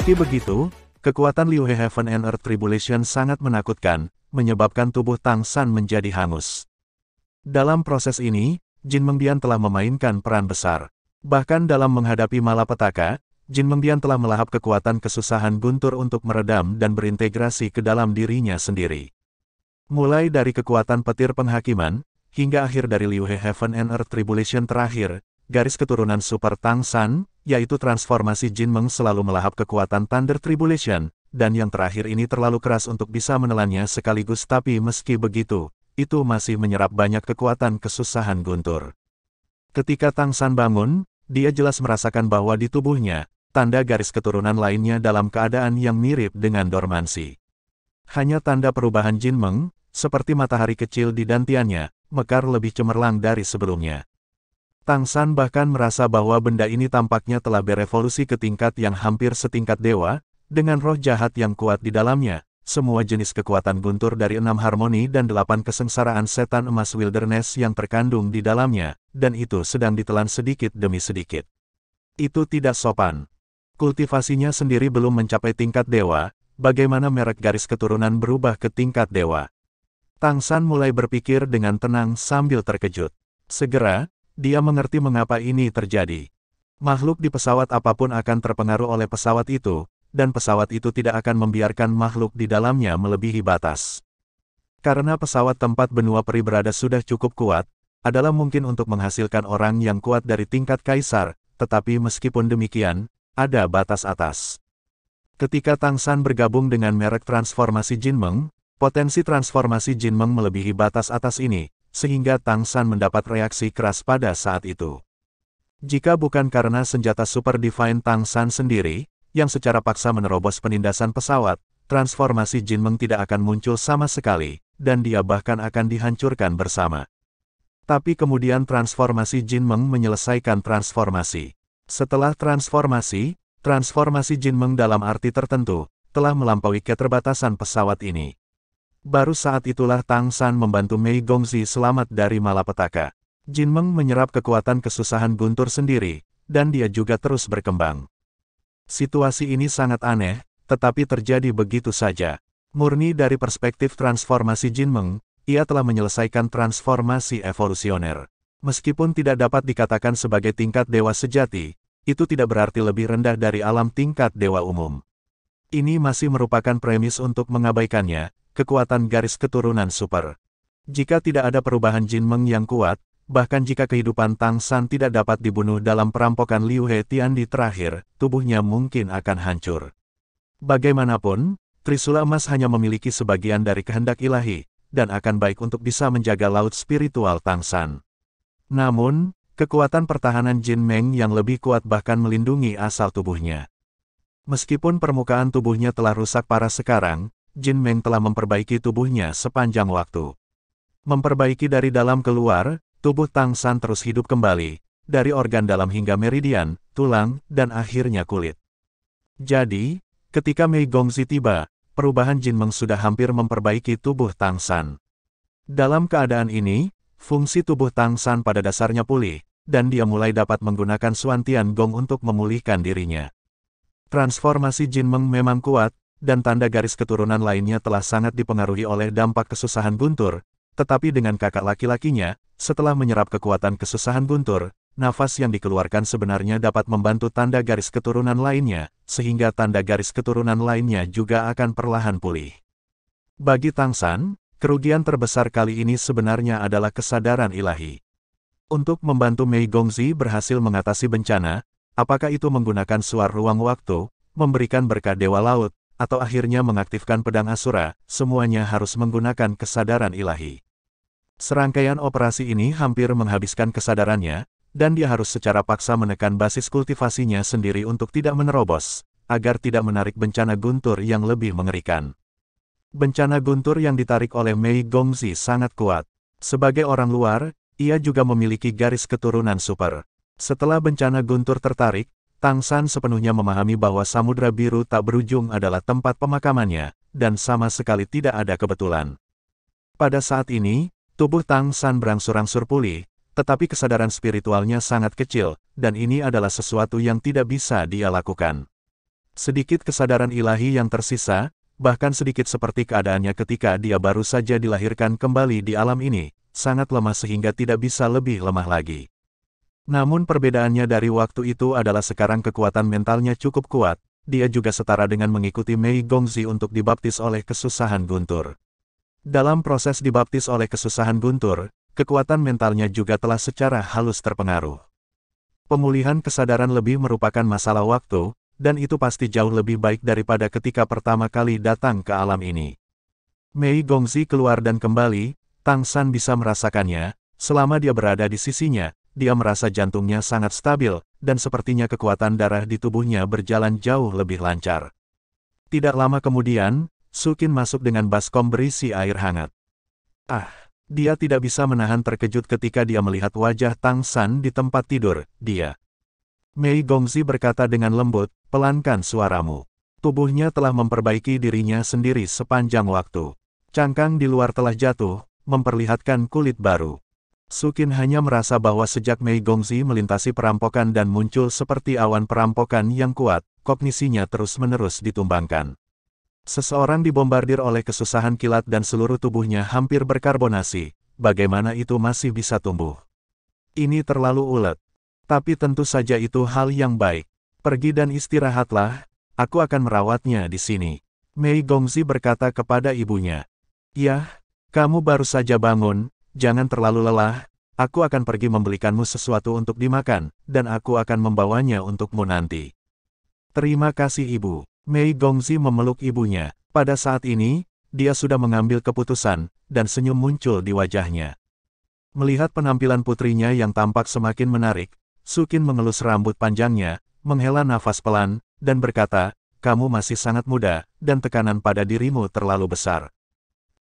Meski begitu, kekuatan Liu He Heaven and Earth Tribulation sangat menakutkan, menyebabkan tubuh Tang San menjadi hangus. Dalam proses ini, Jin Mengbian telah memainkan peran besar. Bahkan dalam menghadapi malapetaka, Jin Mengbian telah melahap kekuatan kesusahan Guntur untuk meredam dan berintegrasi ke dalam dirinya sendiri. Mulai dari kekuatan petir penghakiman, hingga akhir dari Liu He Heaven and Earth Tribulation terakhir, garis keturunan Super Tang San, yaitu transformasi Jin Meng selalu melahap kekuatan Thunder Tribulation, dan yang terakhir ini terlalu keras untuk bisa menelannya sekaligus, tapi meski begitu, itu masih menyerap banyak kekuatan kesusahan Guntur. Ketika Tang San bangun, dia jelas merasakan bahwa di tubuhnya, tanda garis keturunan lainnya dalam keadaan yang mirip dengan dormansi. Hanya tanda perubahan Jin Meng, seperti matahari kecil di dantiannya, mekar lebih cemerlang dari sebelumnya. Tang San bahkan merasa bahwa benda ini tampaknya telah berevolusi ke tingkat yang hampir setingkat dewa, dengan roh jahat yang kuat di dalamnya, semua jenis kekuatan Guntur dari 6 harmoni dan 8 kesengsaraan setan emas wilderness yang terkandung di dalamnya, dan itu sedang ditelan sedikit demi sedikit. Itu tidak sopan. Kultivasinya sendiri belum mencapai tingkat dewa, bagaimana merek garis keturunan berubah ke tingkat dewa? Tang San mulai berpikir dengan tenang sambil terkejut. Segera, dia mengerti mengapa ini terjadi. Makhluk di pesawat apapun akan terpengaruh oleh pesawat itu, dan pesawat itu tidak akan membiarkan makhluk di dalamnya melebihi batas. Karena pesawat tempat benua peri berada sudah cukup kuat, adalah mungkin untuk menghasilkan orang yang kuat dari tingkat kaisar, tetapi meskipun demikian, ada batas atas. Ketika Tang San bergabung dengan merek transformasi Jin Meng, potensi transformasi Jin Meng melebihi batas atas ini, sehingga Tang San mendapat reaksi keras pada saat itu. Jika bukan karena senjata Super Divine Tang San sendiri, yang secara paksa menerobos penindasan pesawat, transformasi Jin Meng tidak akan muncul sama sekali, dan dia bahkan akan dihancurkan bersama. Tapi kemudian transformasi Jin Meng menyelesaikan transformasi. Setelah transformasi Jin Meng dalam arti tertentu, telah melampaui keterbatasan pesawat ini. Baru saat itulah Tang San membantu Mei Gongzi selamat dari malapetaka. Jin Meng menyerap kekuatan kesusahan Guntur sendiri, dan dia juga terus berkembang. Situasi ini sangat aneh, tetapi terjadi begitu saja. Murni dari perspektif transformasi Jin Meng, ia telah menyelesaikan transformasi evolusioner. Meskipun tidak dapat dikatakan sebagai tingkat dewa sejati, itu tidak berarti lebih rendah dari alam tingkat dewa umum. Ini masih merupakan premis untuk mengabaikannya, kekuatan garis keturunan super. Jika tidak ada perubahan Jin Meng yang kuat, bahkan jika kehidupan Tang San tidak dapat dibunuh dalam perampokan Liu He Tiandi terakhir, tubuhnya mungkin akan hancur. Bagaimanapun, Trisula Emas hanya memiliki sebagian dari kehendak ilahi, dan akan baik untuk bisa menjaga laut spiritual Tang San. Namun, kekuatan pertahanan Jin Meng yang lebih kuat bahkan melindungi asal tubuhnya. Meskipun permukaan tubuhnya telah rusak parah sekarang, Jin Meng telah memperbaiki tubuhnya sepanjang waktu. Memperbaiki dari dalam keluar, tubuh Tang San terus hidup kembali, dari organ dalam hingga meridian, tulang, dan akhirnya kulit. Jadi, ketika Mei Gongzi tiba, perubahan Jin Meng sudah hampir memperbaiki tubuh Tang San. Dalam keadaan ini, fungsi tubuh Tang San pada dasarnya pulih, dan dia mulai dapat menggunakan Xuantian Gong untuk memulihkan dirinya. Transformasi Jin Meng memang kuat, dan tanda garis keturunan lainnya telah sangat dipengaruhi oleh dampak kesusahan Guntur, tetapi dengan kakak laki-lakinya, setelah menyerap kekuatan kesusahan Guntur, nafas yang dikeluarkan sebenarnya dapat membantu tanda garis keturunan lainnya, sehingga tanda garis keturunan lainnya juga akan perlahan pulih. Bagi Tang San, kerugian terbesar kali ini sebenarnya adalah kesadaran ilahi. Untuk membantu Mei Gongzi berhasil mengatasi bencana, apakah itu menggunakan suar ruang waktu, memberikan berkah Dewa Laut, atau akhirnya mengaktifkan pedang Asura, semuanya harus menggunakan kesadaran ilahi. Serangkaian operasi ini hampir menghabiskan kesadarannya, dan dia harus secara paksa menekan basis kultivasinya sendiri untuk tidak menerobos, agar tidak menarik bencana guntur yang lebih mengerikan. Bencana guntur yang ditarik oleh Mei Gongzi sangat kuat. Sebagai orang luar, ia juga memiliki garis keturunan super. Setelah bencana guntur tertarik, Tang San sepenuhnya memahami bahwa Samudra Biru tak berujung adalah tempat pemakamannya, dan sama sekali tidak ada kebetulan. Pada saat ini, tubuh Tang San berangsur-angsur pulih, tetapi kesadaran spiritualnya sangat kecil, dan ini adalah sesuatu yang tidak bisa dia lakukan. Sedikit kesadaran ilahi yang tersisa, bahkan sedikit seperti keadaannya ketika dia baru saja dilahirkan kembali di alam ini, sangat lemah sehingga tidak bisa lebih lemah lagi. Namun perbedaannya dari waktu itu adalah sekarang kekuatan mentalnya cukup kuat, dia juga setara dengan mengikuti Mei Gongzi untuk dibaptis oleh kesusahan guntur. Dalam proses dibaptis oleh kesusahan guntur, kekuatan mentalnya juga telah secara halus terpengaruh. Pemulihan kesadaran lebih merupakan masalah waktu, dan itu pasti jauh lebih baik daripada ketika pertama kali datang ke alam ini. Mei Gongzi keluar dan kembali, Tang San bisa merasakannya, selama dia berada di sisinya, dia merasa jantungnya sangat stabil, dan sepertinya kekuatan darah di tubuhnya berjalan jauh lebih lancar. Tidak lama kemudian, Sukin masuk dengan baskom berisi air hangat. Dia tidak bisa menahan terkejut ketika dia melihat wajah Tang San di tempat tidur, dia. Mei Gongzi berkata dengan lembut, pelankan suaramu. Tubuhnya telah memperbaiki dirinya sendiri sepanjang waktu. Cangkang di luar telah jatuh, memperlihatkan kulit baru. Sukin hanya merasa bahwa sejak Mei Gongzi melintasi perampokan dan muncul seperti awan perampokan yang kuat, kognisinya terus-menerus ditumbangkan. Seseorang dibombardir oleh kesusahan kilat dan seluruh tubuhnya hampir berkarbonasi, bagaimana itu masih bisa tumbuh? Ini terlalu ulet. Tapi tentu saja itu hal yang baik. Pergi dan istirahatlah, aku akan merawatnya di sini. Mei Gongzi berkata kepada ibunya. Ya, kamu baru saja bangun, jangan terlalu lelah, aku akan pergi membelikanmu sesuatu untuk dimakan, dan aku akan membawanya untukmu nanti. Terima kasih ibu. Mei Gongzi memeluk ibunya. Pada saat ini, dia sudah mengambil keputusan, dan senyum muncul di wajahnya. Melihat penampilan putrinya yang tampak semakin menarik, Sukin mengelus rambut panjangnya, menghela nafas pelan, dan berkata, kamu masih sangat muda, dan tekanan pada dirimu terlalu besar.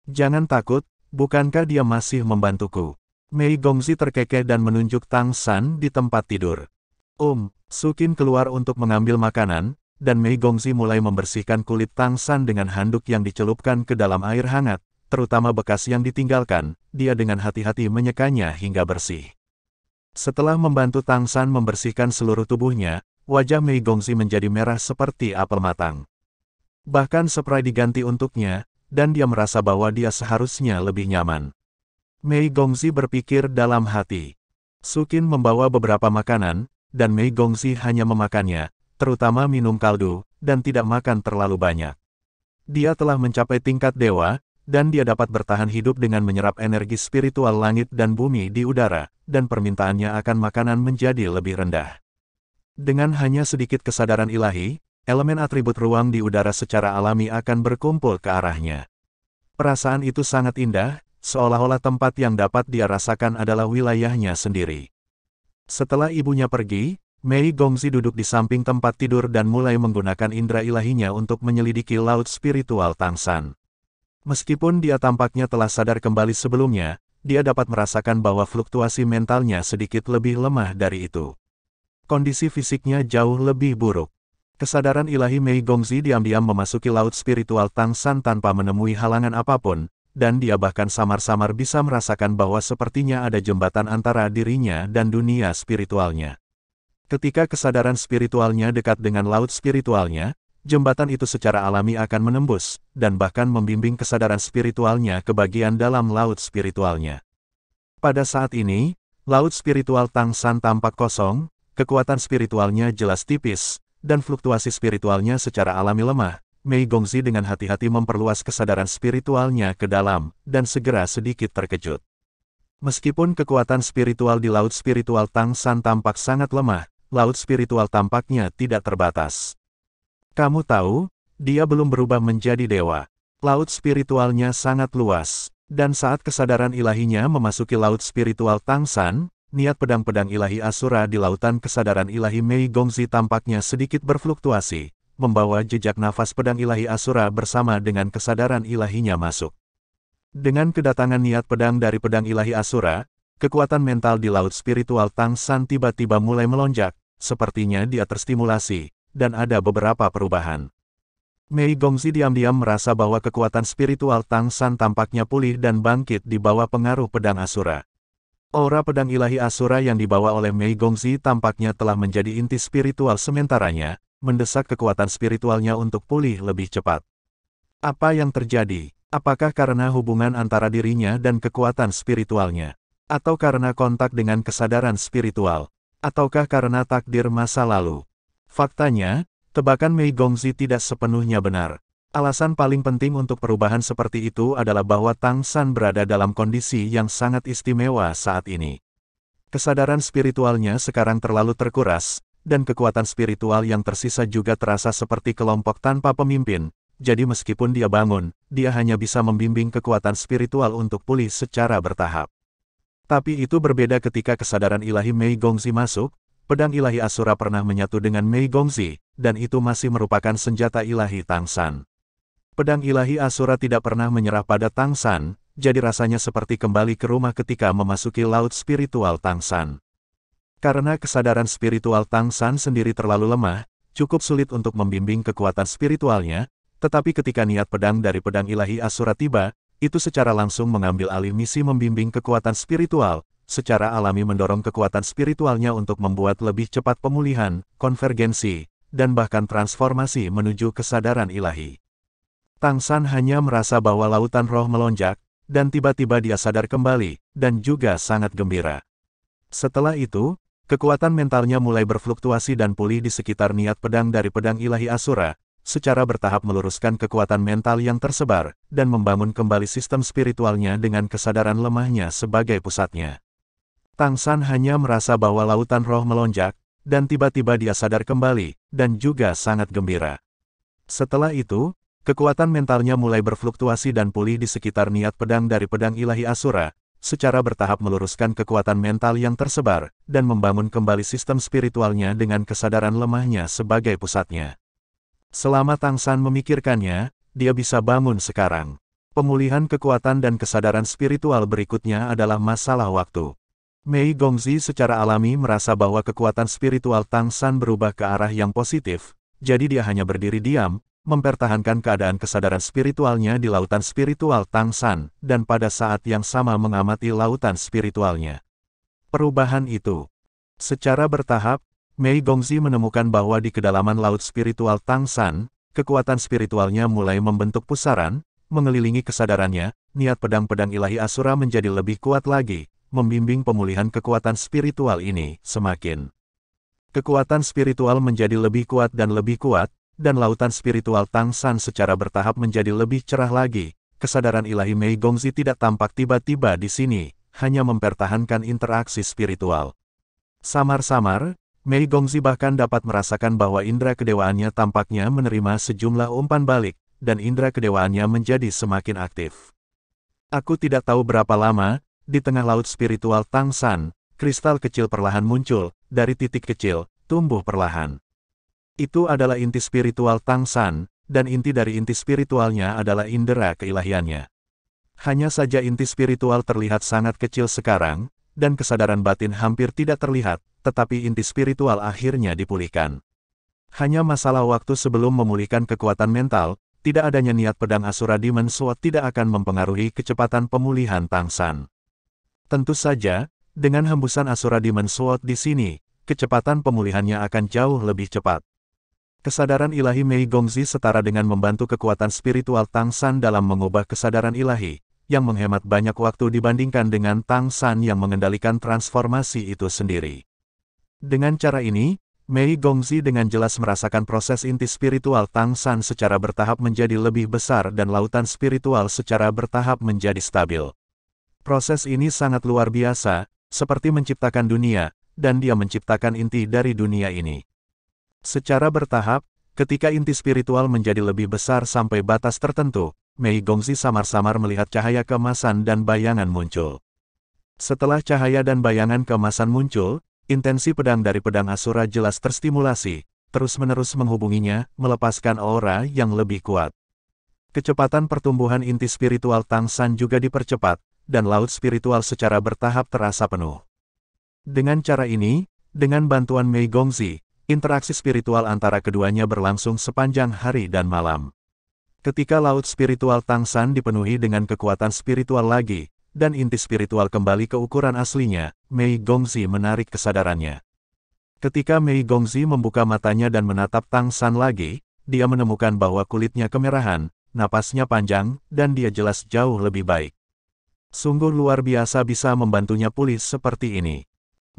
Jangan takut, bukankah dia masih membantuku? Mei Gongzi terkekeh dan menunjuk Tang San di tempat tidur. Sukin keluar untuk mengambil makanan, dan Mei Gongzi mulai membersihkan kulit Tang San dengan handuk yang dicelupkan ke dalam air hangat, terutama bekas yang ditinggalkan, dia dengan hati-hati menyekanya hingga bersih. Setelah membantu Tang San membersihkan seluruh tubuhnya, wajah Mei Gongzi menjadi merah seperti apel matang. Bahkan spray diganti untuknya, dan dia merasa bahwa dia seharusnya lebih nyaman. Mei Gongzi berpikir dalam hati. Sukin membawa beberapa makanan, dan Mei Gongzi hanya memakannya, terutama minum kaldu, dan tidak makan terlalu banyak. Dia telah mencapai tingkat dewa, dan dia dapat bertahan hidup dengan menyerap energi spiritual langit dan bumi di udara, dan permintaannya akan makanan menjadi lebih rendah. Dengan hanya sedikit kesadaran ilahi, elemen atribut ruang di udara secara alami akan berkumpul ke arahnya. Perasaan itu sangat indah, seolah-olah tempat yang dapat dia rasakan adalah wilayahnya sendiri. Setelah ibunya pergi, Mei Gongzi duduk di samping tempat tidur dan mulai menggunakan indera ilahinya untuk menyelidiki laut spiritual Tang San. Meskipun dia tampaknya telah sadar kembali sebelumnya, dia dapat merasakan bahwa fluktuasi mentalnya sedikit lebih lemah dari itu. Kondisi fisiknya jauh lebih buruk. Kesadaran ilahi Mei Gongzi diam-diam memasuki laut spiritual Tang San tanpa menemui halangan apapun, dan dia bahkan samar-samar bisa merasakan bahwa sepertinya ada jembatan antara dirinya dan dunia spiritualnya. Ketika kesadaran spiritualnya dekat dengan laut spiritualnya, jembatan itu secara alami akan menembus, dan bahkan membimbing kesadaran spiritualnya ke bagian dalam laut spiritualnya. Pada saat ini, laut spiritual Tang San tampak kosong, kekuatan spiritualnya jelas tipis, dan fluktuasi spiritualnya secara alami lemah. Mei Gongzi dengan hati-hati memperluas kesadaran spiritualnya ke dalam, dan segera sedikit terkejut. Meskipun kekuatan spiritual di laut spiritual Tang San tampak sangat lemah, laut spiritual tampaknya tidak terbatas. Kamu tahu, dia belum berubah menjadi dewa. Laut spiritualnya sangat luas, dan saat kesadaran ilahinya memasuki laut spiritual Tang San, niat pedang-pedang ilahi Asura di lautan kesadaran ilahi Mei Gongzi tampaknya sedikit berfluktuasi, membawa jejak nafas pedang ilahi Asura bersama dengan kesadaran ilahinya masuk. Dengan kedatangan niat pedang dari pedang ilahi Asura, kekuatan mental di laut spiritual Tang San tiba-tiba mulai melonjak, sepertinya dia terstimulasi, dan ada beberapa perubahan. Mei Gongzi diam-diam merasa bahwa kekuatan spiritual Tang San tampaknya pulih dan bangkit di bawah pengaruh pedang Asura. Aura pedang ilahi Asura yang dibawa oleh Mei Gongzi tampaknya telah menjadi inti spiritual sementaranya, mendesak kekuatan spiritualnya untuk pulih lebih cepat. Apa yang terjadi? Apakah karena hubungan antara dirinya dan kekuatan spiritualnya? Atau karena kontak dengan kesadaran spiritual? Ataukah karena takdir masa lalu? Faktanya, tebakan Mei Gongzi tidak sepenuhnya benar. Alasan paling penting untuk perubahan seperti itu adalah bahwa Tang San berada dalam kondisi yang sangat istimewa saat ini. Kesadaran spiritualnya sekarang terlalu terkuras, dan kekuatan spiritual yang tersisa juga terasa seperti kelompok tanpa pemimpin. Jadi meskipun dia bangun, dia hanya bisa membimbing kekuatan spiritual untuk pulih secara bertahap. Tapi itu berbeda ketika kesadaran ilahi Mei Gongzi masuk, pedang ilahi Asura pernah menyatu dengan Mei Gongzi, dan itu masih merupakan senjata ilahi Tang San. Pedang ilahi Asura tidak pernah menyerah pada Tang San, jadi rasanya seperti kembali ke rumah ketika memasuki laut spiritual Tang San. Karena kesadaran spiritual Tang San sendiri terlalu lemah, cukup sulit untuk membimbing kekuatan spiritualnya, tetapi ketika niat pedang dari pedang ilahi Asura tiba, itu secara langsung mengambil alih misi membimbing kekuatan spiritual, secara alami mendorong kekuatan spiritualnya untuk membuat lebih cepat pemulihan, konvergensi, dan bahkan transformasi menuju kesadaran ilahi. Tang San hanya merasa bahwa lautan roh melonjak, dan tiba-tiba dia sadar kembali, dan juga sangat gembira. Setelah itu, kekuatan mentalnya mulai berfluktuasi dan pulih di sekitar niat pedang dari pedang ilahi Asura, secara bertahap meluruskan kekuatan mental yang tersebar, dan membangun kembali sistem spiritualnya dengan kesadaran lemahnya sebagai pusatnya. Tang San hanya merasa bahwa lautan roh melonjak, dan tiba-tiba dia sadar kembali, dan juga sangat gembira. Setelah itu, kekuatan mentalnya mulai berfluktuasi dan pulih di sekitar niat pedang dari pedang ilahi Asura, secara bertahap meluruskan kekuatan mental yang tersebar, dan membangun kembali sistem spiritualnya dengan kesadaran lemahnya sebagai pusatnya. Selama Tang San memikirkannya, dia bisa bangun sekarang. Pemulihan kekuatan dan kesadaran spiritual berikutnya adalah masalah waktu. Mei Gongzi secara alami merasa bahwa kekuatan spiritual Tang San berubah ke arah yang positif, jadi dia hanya berdiri diam, mempertahankan keadaan kesadaran spiritualnya di lautan spiritual Tang San, dan pada saat yang sama mengamati lautan spiritualnya. Perubahan itu secara bertahap, Mei Gongzi menemukan bahwa di kedalaman laut spiritual Tang San, kekuatan spiritualnya mulai membentuk pusaran, mengelilingi kesadarannya, niat pedang-pedang ilahi Asura menjadi lebih kuat lagi, membimbing pemulihan kekuatan spiritual ini semakin. Kekuatan spiritual menjadi lebih kuat, dan lautan spiritual Tang San secara bertahap menjadi lebih cerah lagi. Kesadaran ilahi Mei Gongzi tidak tampak tiba-tiba di sini, hanya mempertahankan interaksi spiritual. Samar-samar, Mei Gongzi bahkan dapat merasakan bahwa indera kedewaannya tampaknya menerima sejumlah umpan balik, dan indera kedewaannya menjadi semakin aktif. Aku tidak tahu berapa lama, di tengah laut spiritual Tang San, kristal kecil perlahan muncul, dari titik kecil, tumbuh perlahan. Itu adalah inti spiritual Tang San, dan inti dari inti spiritualnya adalah indera keilahiannya. Hanya saja inti spiritual terlihat sangat kecil sekarang, dan kesadaran batin hampir tidak terlihat, tetapi inti spiritual akhirnya dipulihkan. Hanya masalah waktu sebelum memulihkan kekuatan mental, tidak adanya niat pedang Asura Demon Sword tidak akan mempengaruhi kecepatan pemulihan Tang San. Tentu saja, dengan hembusan Asura Demon Sword di sini, kecepatan pemulihannya akan jauh lebih cepat. Kesadaran ilahi Mei Gongzi setara dengan membantu kekuatan spiritual Tang San dalam mengubah kesadaran ilahi, yang menghemat banyak waktu dibandingkan dengan Tang San yang mengendalikan transformasi itu sendiri. Dengan cara ini, Mei Gongzi dengan jelas merasakan proses inti spiritual Tang San secara bertahap menjadi lebih besar dan lautan spiritual secara bertahap menjadi stabil. Proses ini sangat luar biasa, seperti menciptakan dunia, dan dia menciptakan inti dari dunia ini. Secara bertahap, ketika inti spiritual menjadi lebih besar sampai batas tertentu, Mei Gongzi samar-samar melihat cahaya keemasan dan bayangan muncul. Setelah cahaya dan bayangan keemasan muncul, intensi pedang dari pedang Asura jelas terstimulasi, terus-menerus menghubunginya, melepaskan aura yang lebih kuat. Kecepatan pertumbuhan inti spiritual Tang San juga dipercepat, dan laut spiritual secara bertahap terasa penuh. Dengan cara ini, dengan bantuan Mei Gongzi, interaksi spiritual antara keduanya berlangsung sepanjang hari dan malam. Ketika laut spiritual Tang San dipenuhi dengan kekuatan spiritual lagi, dan inti spiritual kembali ke ukuran aslinya, Mei Gongzi menarik kesadarannya. Ketika Mei Gongzi membuka matanya dan menatap Tang San lagi, dia menemukan bahwa kulitnya kemerahan, napasnya panjang, dan dia jelas jauh lebih baik. Sungguh luar biasa bisa membantunya pulih seperti ini.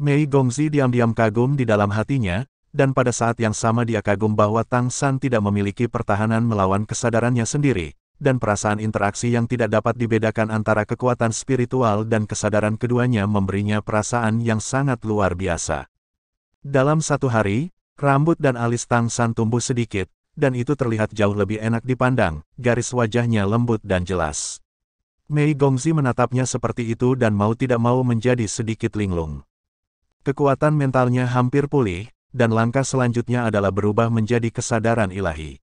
Mei Gongzi diam-diam kagum di dalam hatinya, dan pada saat yang sama dia kagum bahwa Tang San tidak memiliki pertahanan melawan kesadarannya sendiri, dan perasaan interaksi yang tidak dapat dibedakan antara kekuatan spiritual dan kesadaran keduanya memberinya perasaan yang sangat luar biasa. Dalam satu hari, rambut dan alis Tang San tumbuh sedikit, dan itu terlihat jauh lebih enak dipandang, garis wajahnya lembut dan jelas. Mei Gongzi menatapnya seperti itu dan mau tidak mau menjadi sedikit linglung. Kekuatan mentalnya hampir pulih, dan langkah selanjutnya adalah berubah menjadi kesadaran ilahi.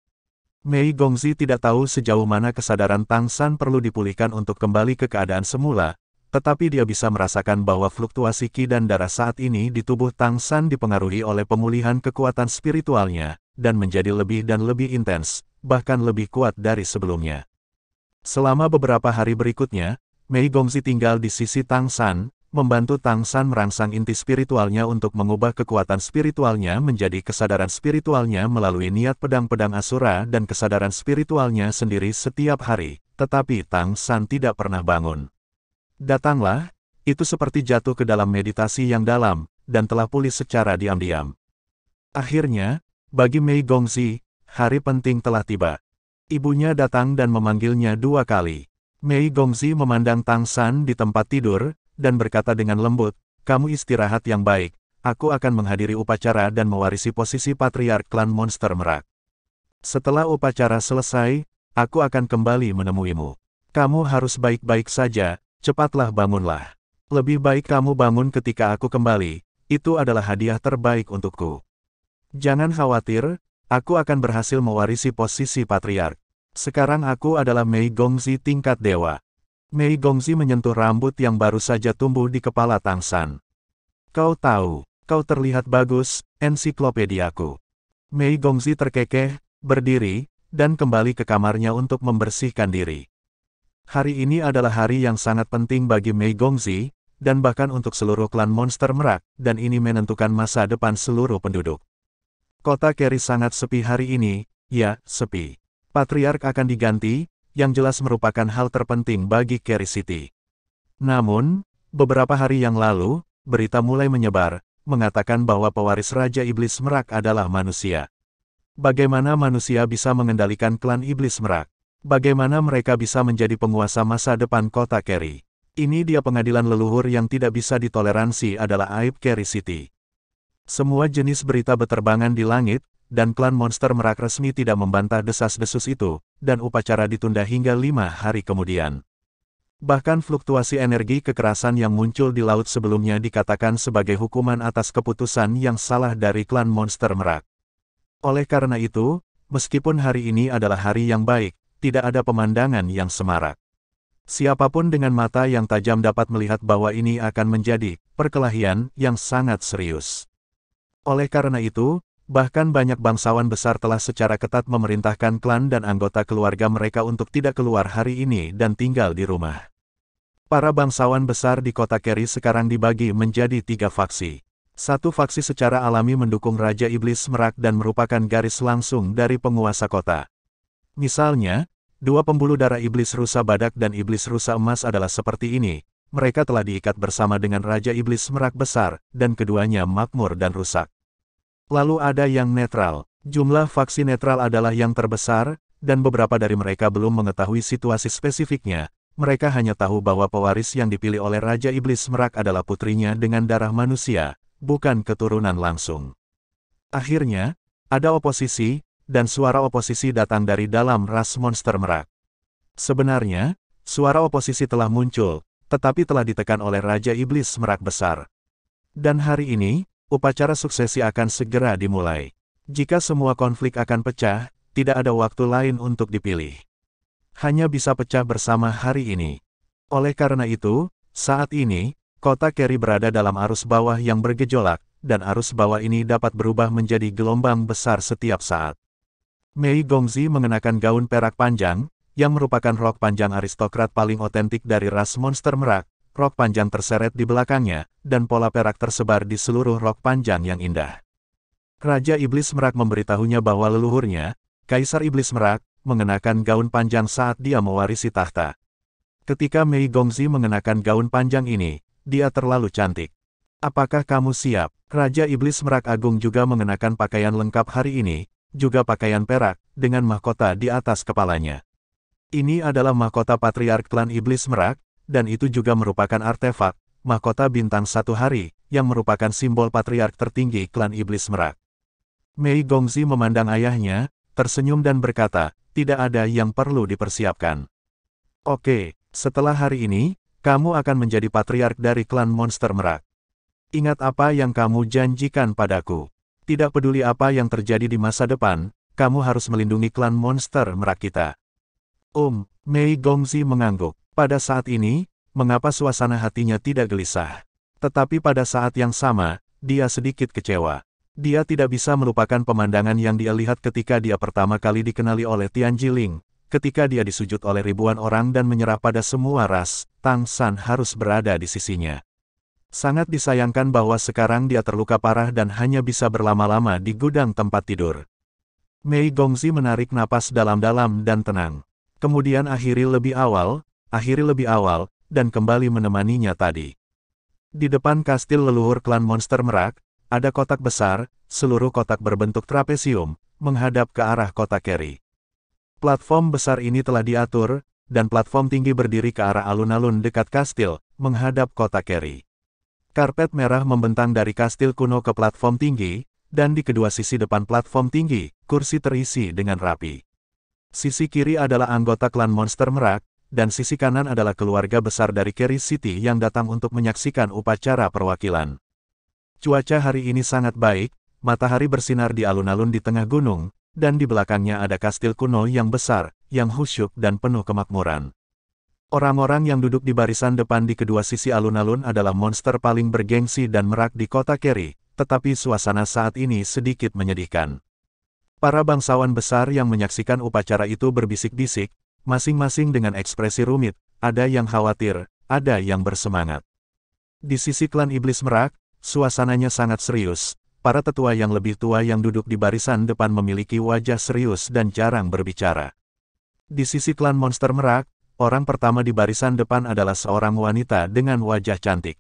Mei Gongzi tidak tahu sejauh mana kesadaran Tang San perlu dipulihkan untuk kembali ke keadaan semula, tetapi dia bisa merasakan bahwa fluktuasi Qi dan darah saat ini di tubuh Tang San dipengaruhi oleh pemulihan kekuatan spiritualnya, dan menjadi lebih dan lebih intens, bahkan lebih kuat dari sebelumnya. Selama beberapa hari berikutnya, Mei Gongzi tinggal di sisi Tang San, membantu Tang San merangsang inti spiritualnya untuk mengubah kekuatan spiritualnya menjadi kesadaran spiritualnya melalui niat pedang-pedang Asura dan kesadaran spiritualnya sendiri setiap hari, tetapi Tang San tidak pernah bangun. Datanglah, itu seperti jatuh ke dalam meditasi yang dalam, dan telah pulih secara diam-diam. Akhirnya, bagi Mei Gongzi, hari penting telah tiba. Ibunya datang dan memanggilnya 2 kali. Mei Gongzi memandang Tang San di tempat tidur, dan berkata dengan lembut, "Kamu istirahat yang baik, aku akan menghadiri upacara dan mewarisi posisi patriark klan monster merak. Setelah upacara selesai, aku akan kembali menemuimu. Kamu harus baik-baik saja. Cepatlah bangunlah. Lebih baik kamu bangun ketika aku kembali, itu adalah hadiah terbaik untukku. Jangan khawatir, aku akan berhasil mewarisi posisi patriark. Sekarang aku adalah Mei Gongzi tingkat dewa." Mei Gongzi menyentuh rambut yang baru saja tumbuh di kepala Tang San. "Kau tahu, kau terlihat bagus, ensiklopediaku." Mei Gongzi terkekeh, berdiri, dan kembali ke kamarnya untuk membersihkan diri. Hari ini adalah hari yang sangat penting bagi Mei Gongzi, dan bahkan untuk seluruh klan monster merak, dan ini menentukan masa depan seluruh penduduk. Kota Keri sangat sepi hari ini, ya, sepi. Patriark akan diganti, yang jelas merupakan hal terpenting bagi Keri City. Namun, beberapa hari yang lalu, berita mulai menyebar, mengatakan bahwa pewaris Raja Iblis Merak adalah manusia. Bagaimana manusia bisa mengendalikan klan Iblis Merak? Bagaimana mereka bisa menjadi penguasa masa depan kota Keri? Ini dia pengadilan leluhur yang tidak bisa ditoleransi adalah aib Keri City. Semua jenis berita beterbangan di langit, dan klan monster merak resmi tidak membantah desas-desus itu, dan upacara ditunda hingga 5 hari kemudian. Bahkan fluktuasi energi kekerasan yang muncul di laut sebelumnya dikatakan sebagai hukuman atas keputusan yang salah dari klan monster merak. Oleh karena itu, meskipun hari ini adalah hari yang baik, tidak ada pemandangan yang semarak. Siapapun dengan mata yang tajam dapat melihat bahwa ini akan menjadi perkelahian yang sangat serius. Oleh karena itu, bahkan banyak bangsawan besar telah secara ketat memerintahkan klan dan anggota keluarga mereka untuk tidak keluar hari ini dan tinggal di rumah. Para bangsawan besar di kota Keri sekarang dibagi menjadi 3 faksi. Satu faksi secara alami mendukung Raja Iblis Merak dan merupakan garis langsung dari penguasa kota. Misalnya, 2 pembuluh darah Iblis Rusa Badak dan Iblis Rusa Emas adalah seperti ini. Mereka telah diikat bersama dengan Raja Iblis Merak Besar, dan keduanya makmur dan rusak. Lalu ada yang netral. Jumlah faksi netral adalah yang terbesar, dan beberapa dari mereka belum mengetahui situasi spesifiknya. Mereka hanya tahu bahwa pewaris yang dipilih oleh Raja Iblis Merak adalah putrinya dengan darah manusia, bukan keturunan langsung. Akhirnya, ada oposisi, dan suara oposisi datang dari dalam ras monster merak. Sebenarnya, suara oposisi telah muncul, tetapi telah ditekan oleh Raja Iblis Merak Besar. Dan hari ini, upacara suksesi akan segera dimulai. Jika semua konflik akan pecah, tidak ada waktu lain untuk dipilih. Hanya bisa pecah bersama hari ini. Oleh karena itu, saat ini, kota Keri berada dalam arus bawah yang bergejolak, dan arus bawah ini dapat berubah menjadi gelombang besar setiap saat. Mei Gongzi mengenakan gaun perak panjang, yang merupakan rok panjang aristokrat paling otentik dari ras monster merak. Rok panjang terseret di belakangnya, dan pola perak tersebar di seluruh rok panjang yang indah. Raja Iblis Merak memberitahunya bahwa leluhurnya, Kaisar Iblis Merak, mengenakan gaun panjang saat dia mewarisi tahta. Ketika Mei Gongzi mengenakan gaun panjang ini, dia terlalu cantik. Apakah kamu siap? Raja Iblis Merak Agung juga mengenakan pakaian lengkap hari ini, juga pakaian perak, dengan mahkota di atas kepalanya. Ini adalah mahkota Patriark Klan Iblis Merak, dan itu juga merupakan artefak, mahkota bintang satu hari, yang merupakan simbol Patriark tertinggi Klan Iblis Merak. Mei Gongzi memandang ayahnya, tersenyum dan berkata, tidak ada yang perlu dipersiapkan. Oke, setelah hari ini, kamu akan menjadi patriark dari klan monster merak. Ingat apa yang kamu janjikan padaku. Tidak peduli apa yang terjadi di masa depan, kamu harus melindungi klan monster merak kita. Mei Gongzi mengangguk. Pada saat ini, mengapa suasana hatinya tidak gelisah? Tetapi pada saat yang sama, dia sedikit kecewa. Dia tidak bisa melupakan pemandangan yang dia lihat ketika dia pertama kali dikenali oleh Tian Jiling. Ketika dia disujud oleh ribuan orang dan menyerah pada semua ras, Tang San harus berada di sisinya. Sangat disayangkan bahwa sekarang dia terluka parah dan hanya bisa berlama-lama di gudang tempat tidur. Mei Gongzi menarik napas dalam-dalam dan tenang. Kemudian akhiri lebih awal, dan kembali menemaninya tadi. Di depan kastil leluhur klan monster merak, ada kotak besar, seluruh kotak berbentuk trapesium, menghadap ke arah kotak Keri. Platform besar ini telah diatur, dan platform tinggi berdiri ke arah alun-alun dekat kastil, menghadap kotak Keri. Karpet merah membentang dari kastil kuno ke platform tinggi, dan di kedua sisi depan platform tinggi, kursi terisi dengan rapi. Sisi kiri adalah anggota klan monster merak, dan sisi kanan adalah keluarga besar dari Keri City yang datang untuk menyaksikan upacara perwakilan. Cuaca hari ini sangat baik, matahari bersinar di alun-alun di tengah gunung, dan di belakangnya ada kastil kuno yang besar, yang khusyuk dan penuh kemakmuran. Orang-orang yang duduk di barisan depan di kedua sisi alun-alun adalah monster paling bergengsi dan merak di kota Keri, tetapi suasana saat ini sedikit menyedihkan. Para bangsawan besar yang menyaksikan upacara itu berbisik-bisik, masing-masing dengan ekspresi rumit, ada yang khawatir, ada yang bersemangat. Di sisi klan Iblis Merak, suasananya sangat serius. Para tetua yang lebih tua yang duduk di barisan depan memiliki wajah serius dan jarang berbicara. Di sisi klan monster merak, orang pertama di barisan depan adalah seorang wanita dengan wajah cantik.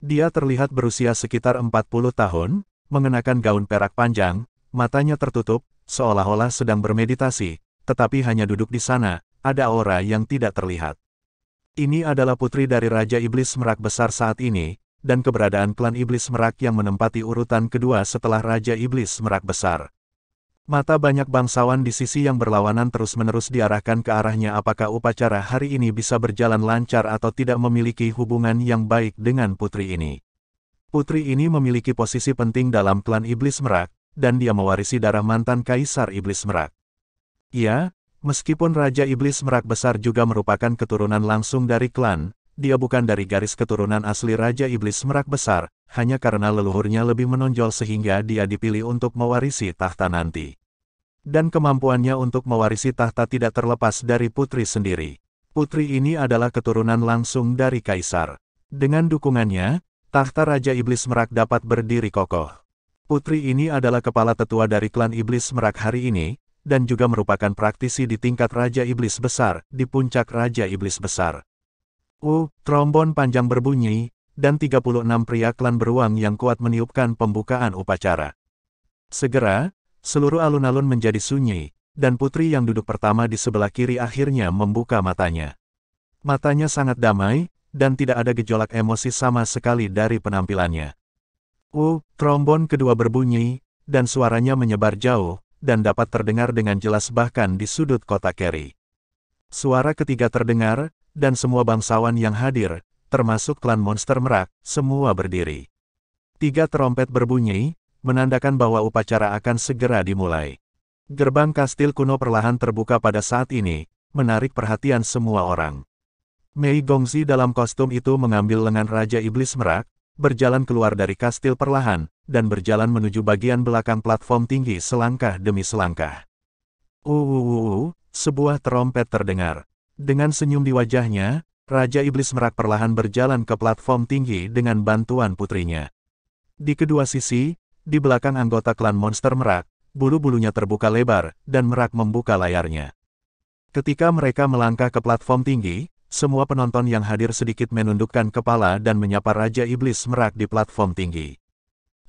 Dia terlihat berusia sekitar 40 tahun, mengenakan gaun perak panjang, matanya tertutup, seolah-olah sedang bermeditasi, tetapi hanya duduk di sana, ada aura yang tidak terlihat. Ini adalah putri dari Raja Iblis Merak besar saat ini, dan keberadaan klan Iblis Merak yang menempati urutan kedua setelah Raja Iblis Merak besar. Mata banyak bangsawan di sisi yang berlawanan terus-menerus diarahkan ke arahnya apakah upacara hari ini bisa berjalan lancar atau tidak memiliki hubungan yang baik dengan putri ini. Putri ini memiliki posisi penting dalam klan Iblis Merak, dan dia mewarisi darah mantan Kaisar Iblis Merak. Ya, meskipun Raja Iblis Merak besar juga merupakan keturunan langsung dari klan, dia bukan dari garis keturunan asli Raja Iblis Merak besar, hanya karena leluhurnya lebih menonjol sehingga dia dipilih untuk mewarisi tahta nanti. Dan kemampuannya untuk mewarisi tahta tidak terlepas dari putri sendiri. Putri ini adalah keturunan langsung dari Kaisar. Dengan dukungannya, tahta Raja Iblis Merak dapat berdiri kokoh. Putri ini adalah kepala tetua dari klan Iblis Merak hari ini, dan juga merupakan praktisi di tingkat Raja Iblis Besar, di puncak Raja Iblis Besar. Trombon panjang berbunyi, dan 36 pria klan beruang yang kuat meniupkan pembukaan upacara. Segera, seluruh alun-alun menjadi sunyi, dan putri yang duduk pertama di sebelah kiri akhirnya membuka matanya. Matanya sangat damai, dan tidak ada gejolak emosi sama sekali dari penampilannya. Trombon kedua berbunyi, dan suaranya menyebar jauh, dan dapat terdengar dengan jelas bahkan di sudut kota Keri. Suara ketiga terdengar, dan semua bangsawan yang hadir, termasuk klan monster merak, semua berdiri. 3 trompet berbunyi, menandakan bahwa upacara akan segera dimulai. Gerbang kastil kuno perlahan terbuka pada saat ini, menarik perhatian semua orang. Mei Gongzi dalam kostum itu mengambil lengan Raja Iblis Merak, berjalan keluar dari kastil perlahan, dan berjalan menuju bagian belakang platform tinggi selangkah demi selangkah. Sebuah trompet terdengar. Dengan senyum di wajahnya, Raja Iblis Merak perlahan berjalan ke platform tinggi dengan bantuan putrinya. Di kedua sisi, Di belakang anggota klan monster merak, bulu-bulunya terbuka lebar, dan merak membuka layarnya. Ketika mereka melangkah ke platform tinggi, semua penonton yang hadir sedikit menundukkan kepala dan menyapa Raja Iblis Merak di platform tinggi.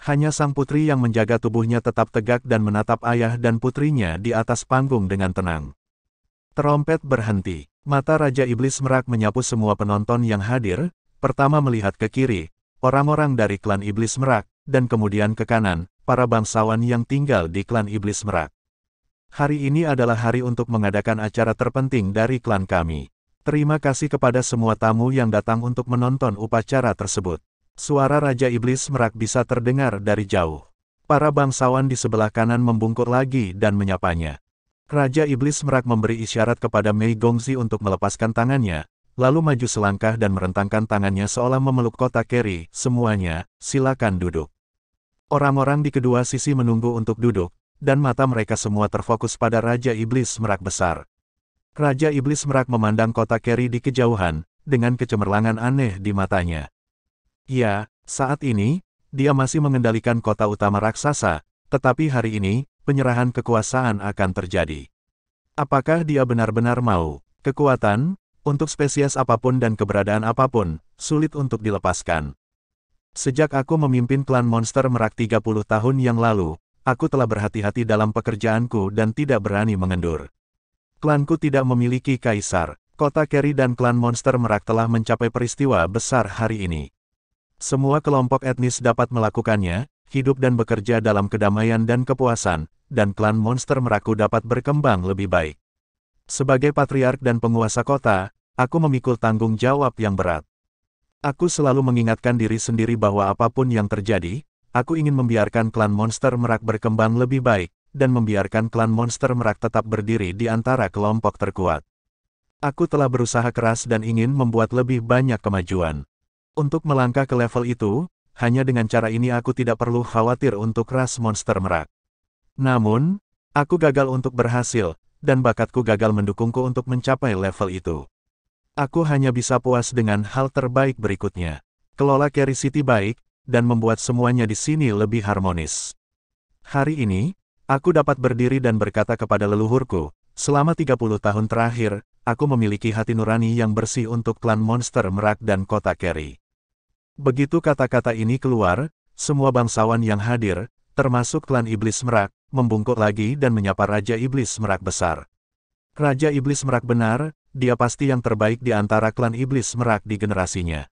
Hanya sang putri yang menjaga tubuhnya tetap tegak dan menatap ayah dan putrinya di atas panggung dengan tenang. Trompet berhenti. Mata Raja Iblis Merak menyapu semua penonton yang hadir, pertama melihat ke kiri, orang-orang dari klan Iblis Merak, dan kemudian ke kanan, para bangsawan yang tinggal di klan Iblis Merak. Hari ini adalah hari untuk mengadakan acara terpenting dari klan kami. Terima kasih kepada semua tamu yang datang untuk menonton upacara tersebut. Suara Raja Iblis Merak bisa terdengar dari jauh. Para bangsawan di sebelah kanan membungkuk lagi dan menyapanya. Raja Iblis Merak memberi isyarat kepada Mei Gongzi untuk melepaskan tangannya, lalu maju selangkah dan merentangkan tangannya seolah memeluk kotak keri. Semuanya, silakan duduk. Orang-orang di kedua sisi menunggu untuk duduk, dan mata mereka semua terfokus pada Raja Iblis Merak besar. Raja Iblis Merak memandang kotak keri di kejauhan, dengan kecemerlangan aneh di matanya. Ya, saat ini, dia masih mengendalikan kota utama raksasa, tetapi hari ini, penyerahan kekuasaan akan terjadi. Apakah dia benar-benar mau? Kekuatan, untuk spesies apapun dan keberadaan apapun, sulit untuk dilepaskan. Sejak aku memimpin klan monster merak 30 tahun yang lalu, aku telah berhati-hati dalam pekerjaanku dan tidak berani mengendur. Klanku tidak memiliki kaisar. Kota Keri dan klan monster merak telah mencapai peristiwa besar hari ini. Semua kelompok etnis dapat melakukannya, hidup dan bekerja dalam kedamaian dan kepuasan, dan klan monster Meraku dapat berkembang lebih baik. Sebagai patriark dan penguasa kota, aku memikul tanggung jawab yang berat. Aku selalu mengingatkan diri sendiri bahwa apapun yang terjadi, aku ingin membiarkan klan monster Merak berkembang lebih baik, dan membiarkan klan monster Merak tetap berdiri di antara kelompok terkuat. Aku telah berusaha keras dan ingin membuat lebih banyak kemajuan. Untuk melangkah ke level itu, hanya dengan cara ini aku tidak perlu khawatir untuk ras monster merak. Namun, aku gagal untuk berhasil, dan bakatku gagal mendukungku untuk mencapai level itu. Aku hanya bisa puas dengan hal terbaik berikutnya. Kelola Keri City baik, dan membuat semuanya di sini lebih harmonis. Hari ini, aku dapat berdiri dan berkata kepada leluhurku, selama 30 tahun terakhir, aku memiliki hati nurani yang bersih untuk klan monster merak dan kota Keri. Begitu kata-kata ini keluar, semua bangsawan yang hadir, termasuk klan Iblis Merak, membungkuk lagi dan menyapa Raja Iblis Merak besar. Raja Iblis Merak benar, dia pasti yang terbaik di antara klan Iblis Merak di generasinya.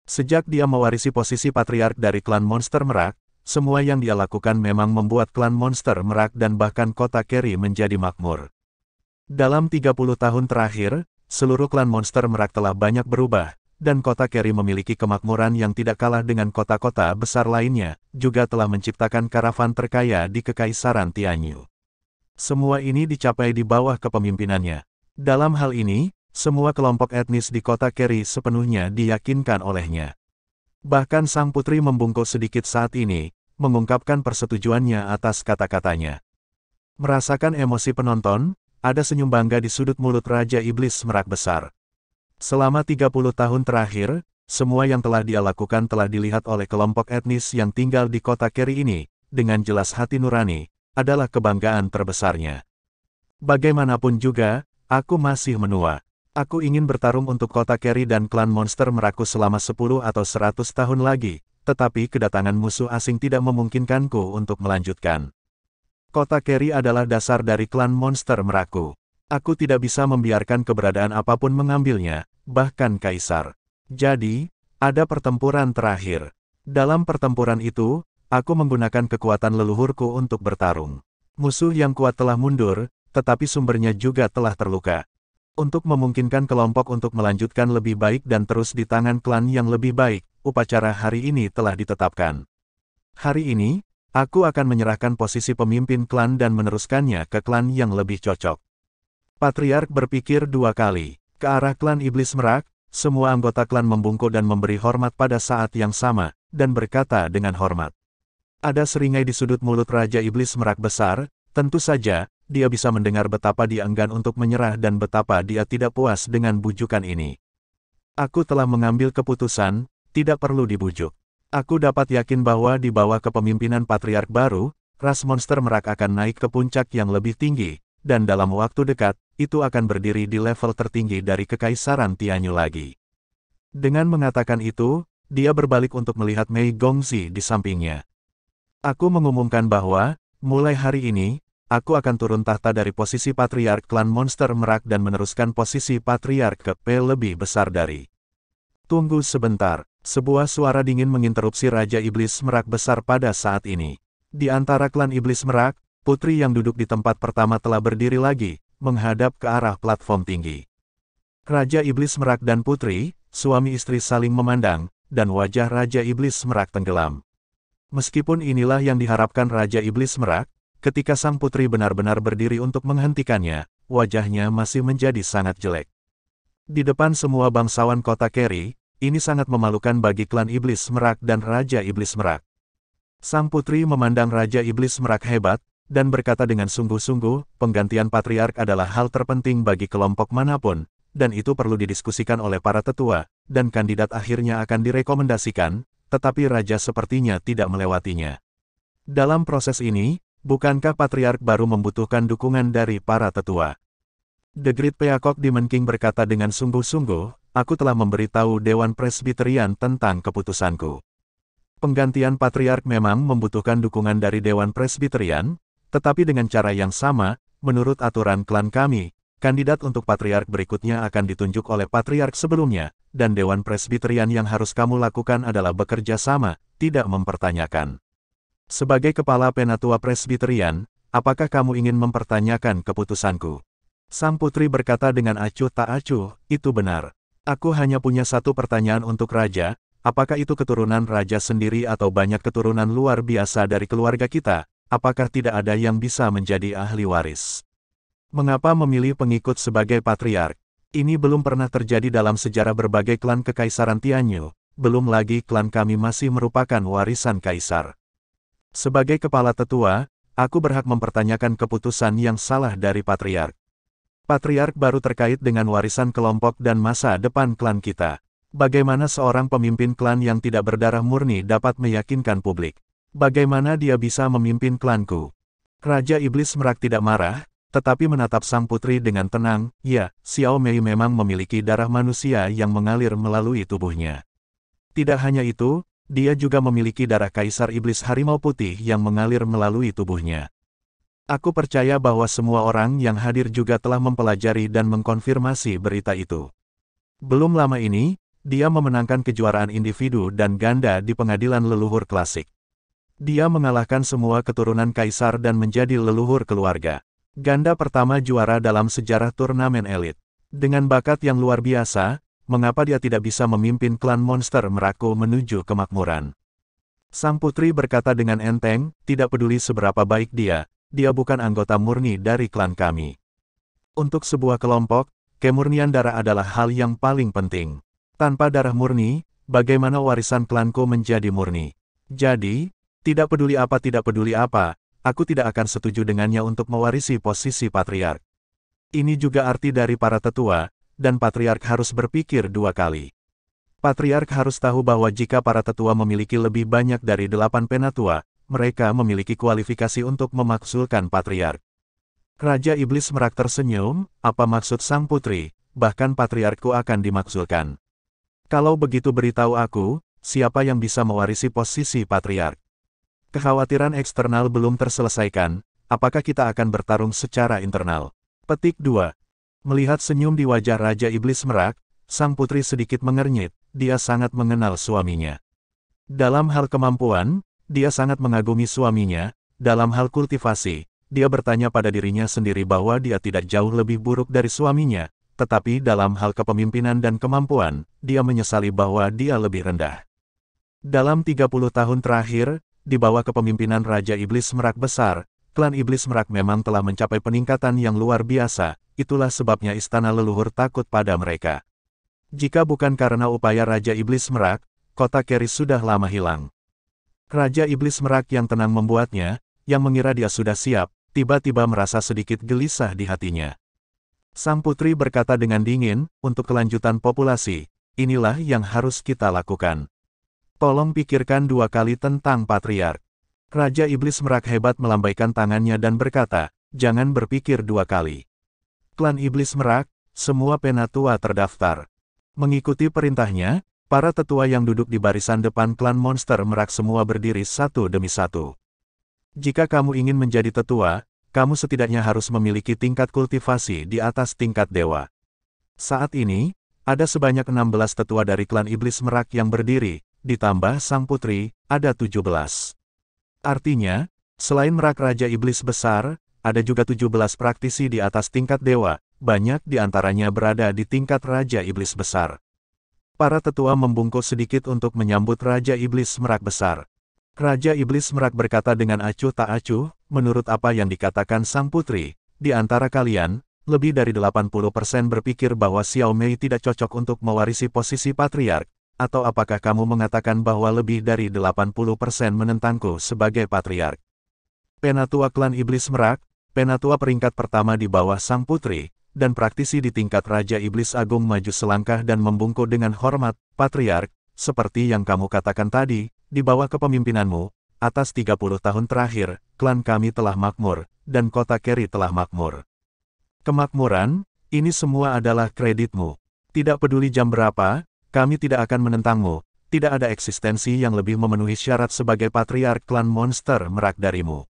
Sejak dia mewarisi posisi patriark dari klan Monster Merak, semua yang dia lakukan memang membuat klan Monster Merak dan bahkan kota Keri menjadi makmur. Dalam 30 tahun terakhir, seluruh klan Monster Merak telah banyak berubah, dan kota Keri memiliki kemakmuran yang tidak kalah dengan kota-kota besar lainnya, juga telah menciptakan karavan terkaya di Kekaisaran Tianyu. Semua ini dicapai di bawah kepemimpinannya. Dalam hal ini, semua kelompok etnis di kota Keri sepenuhnya diyakinkan olehnya. Bahkan sang putri membungkuk sedikit saat ini, mengungkapkan persetujuannya atas kata-katanya. Merasakan emosi penonton, ada senyum bangga di sudut mulut Raja Iblis Merak besar. Selama 30 tahun terakhir, semua yang telah dia lakukan telah dilihat oleh kelompok etnis yang tinggal di kota Keri ini, dengan jelas hati nurani, adalah kebanggaan terbesarnya. Bagaimanapun juga, aku masih menua. Aku ingin bertarung untuk kota Keri dan klan monster Meraku selama 10 atau 100 tahun lagi, tetapi kedatangan musuh asing tidak memungkinkanku untuk melanjutkan. Kota Keri adalah dasar dari klan monster Meraku. Aku tidak bisa membiarkan keberadaan apapun mengambilnya, bahkan kaisar. Jadi, ada pertempuran terakhir. Dalam pertempuran itu, aku menggunakan kekuatan leluhurku untuk bertarung. Musuh yang kuat telah mundur, tetapi sumbernya juga telah terluka. Untuk memungkinkan kelompok untuk melanjutkan lebih baik dan terus di tangan klan yang lebih baik, upacara hari ini telah ditetapkan. Hari ini, aku akan menyerahkan posisi pemimpin klan dan meneruskannya ke klan yang lebih cocok. Patriark berpikir 2 kali. Ke arah klan Iblis Merak, semua anggota klan membungkuk dan memberi hormat pada saat yang sama, dan berkata dengan hormat. Ada seringai di sudut mulut Raja Iblis Merak besar, tentu saja, dia bisa mendengar betapa dia enggan untuk menyerah dan betapa dia tidak puas dengan bujukan ini. Aku telah mengambil keputusan, tidak perlu dibujuk. Aku dapat yakin bahwa di bawah kepemimpinan Patriark baru, ras monster merak akan naik ke puncak yang lebih tinggi, dan dalam waktu dekat, itu akan berdiri di level tertinggi dari Kekaisaran Tianyu lagi. Dengan mengatakan itu, dia berbalik untuk melihat Mei Gongzi di sampingnya. Aku mengumumkan bahwa, mulai hari ini, aku akan turun tahta dari posisi Patriark klan monster merak dan meneruskan posisi Patriark ke P lebih besar dari. Tunggu sebentar. Sebuah suara dingin menginterupsi Raja Iblis Merak besar pada saat ini. Di antara klan Iblis Merak, putri yang duduk di tempat pertama telah berdiri lagi, menghadap ke arah platform tinggi. Raja Iblis Merak dan putri, suami istri saling memandang, dan wajah Raja Iblis Merak tenggelam. Meskipun inilah yang diharapkan Raja Iblis Merak, ketika sang putri benar-benar berdiri untuk menghentikannya, wajahnya masih menjadi sangat jelek. Di depan semua bangsawan kota Keri, ini sangat memalukan bagi klan Iblis Merak dan Raja Iblis Merak. Sang putri memandang Raja Iblis Merak hebat, dan berkata dengan sungguh-sungguh, penggantian Patriark adalah hal terpenting bagi kelompok manapun, dan itu perlu didiskusikan oleh para tetua, dan kandidat akhirnya akan direkomendasikan, tetapi Raja sepertinya tidak melewatinya. Dalam proses ini, bukankah Patriark baru membutuhkan dukungan dari para tetua? The Great Peacock Demon King berkata dengan sungguh-sungguh, aku telah memberitahu Dewan Presbyterian tentang keputusanku. Penggantian Patriark memang membutuhkan dukungan dari Dewan Presbyterian, tetapi dengan cara yang sama, menurut aturan klan kami, kandidat untuk Patriark berikutnya akan ditunjuk oleh Patriark sebelumnya, dan Dewan Presbyterian yang harus kamu lakukan adalah bekerja sama, tidak mempertanyakan. Sebagai kepala penatua Presbyterian, apakah kamu ingin mempertanyakan keputusanku? Sang putri berkata dengan acuh tak acuh, itu benar. Aku hanya punya satu pertanyaan untuk Raja, apakah itu keturunan Raja sendiri atau banyak keturunan luar biasa dari keluarga kita, apakah tidak ada yang bisa menjadi ahli waris? Mengapa memilih pengikut sebagai Patriark? Ini belum pernah terjadi dalam sejarah berbagai klan Kekaisaran Tianyu, belum lagi klan kami masih merupakan warisan kaisar. Sebagai kepala tetua, aku berhak mempertanyakan keputusan yang salah dari Patriark. Patriark baru terkait dengan warisan kelompok dan masa depan klan kita. Bagaimana seorang pemimpin klan yang tidak berdarah murni dapat meyakinkan publik? Bagaimana dia bisa memimpin klanku? Raja Iblis Merak tidak marah, tetapi menatap sang putri dengan tenang. Ya, Xiao Mei memang memiliki darah manusia yang mengalir melalui tubuhnya. Tidak hanya itu, dia juga memiliki darah Kaisar Iblis Harimau Putih yang mengalir melalui tubuhnya. Aku percaya bahwa semua orang yang hadir juga telah mempelajari dan mengkonfirmasi berita itu. Belum lama ini, dia memenangkan kejuaraan individu dan ganda di pengadilan leluhur klasik. Dia mengalahkan semua keturunan kaisar dan menjadi leluhur keluarga. Ganda pertama juara dalam sejarah turnamen elit. Dengan bakat yang luar biasa, mengapa dia tidak bisa memimpin klan monster Merakku menuju kemakmuran? Sang putri berkata dengan enteng, tidak peduli seberapa baik dia bukan anggota murni dari klan kami. Untuk sebuah kelompok, kemurnian darah adalah hal yang paling penting. Tanpa darah murni, bagaimana warisan klanku menjadi murni? Jadi, tidak peduli apa, aku tidak akan setuju dengannya untuk mewarisi posisi Patriark. Ini juga arti dari para tetua, dan Patriark harus berpikir dua kali. Patriark harus tahu bahwa jika para tetua memiliki lebih banyak dari 8 penatua, mereka memiliki kualifikasi untuk memakzulkan Patriark. Raja Iblis Merak tersenyum, apa maksud sang putri, bahkan Patriarkku akan dimakzulkan. Kalau begitu beritahu aku, siapa yang bisa mewarisi posisi Patriark? Kekhawatiran eksternal belum terselesaikan, apakah kita akan bertarung secara internal? Petik 2. Melihat senyum di wajah Raja Iblis Merak, sang putri sedikit mengernyit, dia sangat mengenal suaminya. Dalam hal kemampuan, dia sangat mengagumi suaminya. Dalam hal kultivasi, dia bertanya pada dirinya sendiri bahwa dia tidak jauh lebih buruk dari suaminya, tetapi dalam hal kepemimpinan dan kemampuan, dia menyesali bahwa dia lebih rendah. Dalam 30 tahun terakhir, di bawah kepemimpinan Raja Iblis Merak besar, klan Iblis Merak memang telah mencapai peningkatan yang luar biasa, itulah sebabnya istana leluhur takut pada mereka. Jika bukan karena upaya Raja Iblis Merak, kota Keri sudah lama hilang. Raja Iblis Merak yang tenang membuatnya, yang mengira dia sudah siap, tiba-tiba merasa sedikit gelisah di hatinya. Sang putri berkata dengan dingin, untuk kelanjutan populasi, inilah yang harus kita lakukan. Tolong pikirkan 2 kali tentang Patriark. Raja Iblis Merak hebat melambaikan tangannya dan berkata, jangan berpikir 2 kali. Klan Iblis Merak, semua penatua terdaftar. Mengikuti perintahnya, para tetua yang duduk di barisan depan klan monster Merak semua berdiri satu demi satu. Jika kamu ingin menjadi tetua, kamu setidaknya harus memiliki tingkat kultivasi di atas tingkat dewa. Saat ini, ada sebanyak 16 tetua dari klan Iblis Merak yang berdiri, ditambah sang putri, ada 17. Artinya, selain Merak Raja Iblis Besar, ada juga 17 praktisi di atas tingkat dewa, banyak di antaranya berada di tingkat Raja Iblis Besar. Para tetua membungkuk sedikit untuk menyambut Raja Iblis Merak Besar. Raja Iblis Merak berkata dengan acuh tak acuh, menurut apa yang dikatakan sang putri, di antara kalian, lebih dari 80% berpikir bahwa Xiao Mei tidak cocok untuk mewarisi posisi patriark, atau apakah kamu mengatakan bahwa lebih dari 80% menentangku sebagai patriark? Penatua klan Iblis Merak, penatua peringkat pertama di bawah sang putri, dan praktisi di tingkat Raja Iblis Agung maju selangkah dan membungkuk dengan hormat, patriark, seperti yang kamu katakan tadi, di bawah kepemimpinanmu, atas 30 tahun terakhir, klan kami telah makmur, dan kota Keri telah makmur. Kemakmuran, ini semua adalah kreditmu. Tidak peduli jam berapa, kami tidak akan menentangmu, tidak ada eksistensi yang lebih memenuhi syarat sebagai patriark klan monster Merak darimu.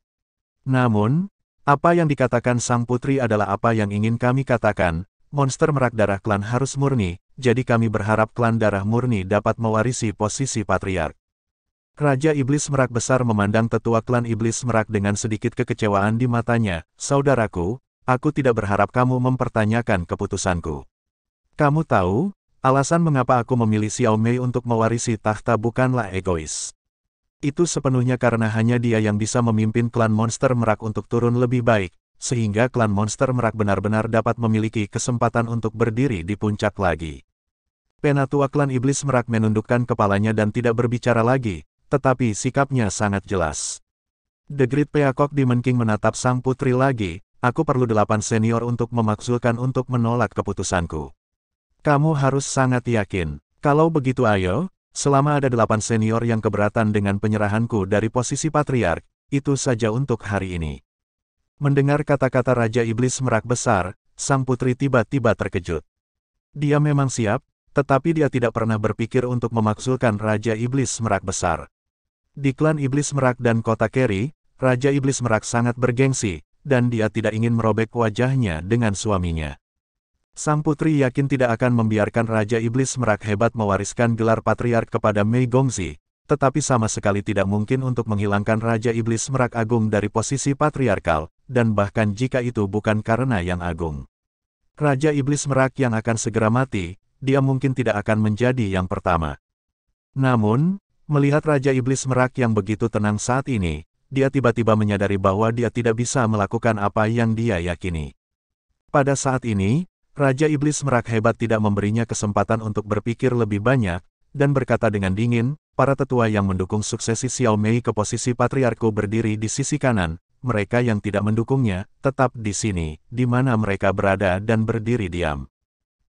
Namun, apa yang dikatakan sang putri adalah apa yang ingin kami katakan, monster Merak darah klan harus murni, jadi kami berharap klan darah murni dapat mewarisi posisi patriark. Raja Iblis Merak Besar memandang tetua klan Iblis Merak dengan sedikit kekecewaan di matanya, saudaraku, aku tidak berharap kamu mempertanyakan keputusanku. Kamu tahu, alasan mengapa aku memilih Xiao Mei untuk mewarisi takhta bukanlah egois. Itu sepenuhnya karena hanya dia yang bisa memimpin klan monster Merak untuk turun lebih baik, sehingga klan monster Merak benar-benar dapat memiliki kesempatan untuk berdiri di puncak lagi. Penatua klan Iblis Merak menundukkan kepalanya dan tidak berbicara lagi, tetapi sikapnya sangat jelas. The Great Peacock Demon King menatap sang putri lagi, aku perlu 8 senior untuk memakzulkan untuk menolak keputusanku. Kamu harus sangat yakin. Kalau begitu ayo, selama ada 8 senior yang keberatan dengan penyerahanku dari posisi patriark, itu saja untuk hari ini. Mendengar kata-kata Raja Iblis Merak Besar, sang putri tiba-tiba terkejut. Dia memang siap, tetapi dia tidak pernah berpikir untuk memakzulkan Raja Iblis Merak Besar. Di klan Iblis Merak dan kota Keri, Raja Iblis Merak sangat bergengsi, dan dia tidak ingin merobek wajahnya dengan suaminya. Sang putri yakin tidak akan membiarkan Raja Iblis Merak hebat mewariskan gelar patriark kepada Mei Gongzi, tetapi sama sekali tidak mungkin untuk menghilangkan Raja Iblis Merak Agung dari posisi patriarkal, dan bahkan jika itu bukan karena yang agung. Raja Iblis Merak yang akan segera mati, dia mungkin tidak akan menjadi yang pertama. Namun, melihat Raja Iblis Merak yang begitu tenang saat ini, dia tiba-tiba menyadari bahwa dia tidak bisa melakukan apa yang dia yakini. Pada saat ini, Raja Iblis Merak hebat tidak memberinya kesempatan untuk berpikir lebih banyak, dan berkata dengan dingin, para tetua yang mendukung suksesi Xiao Mei ke posisi patriarku berdiri di sisi kanan, mereka yang tidak mendukungnya, tetap di sini, di mana mereka berada dan berdiri diam.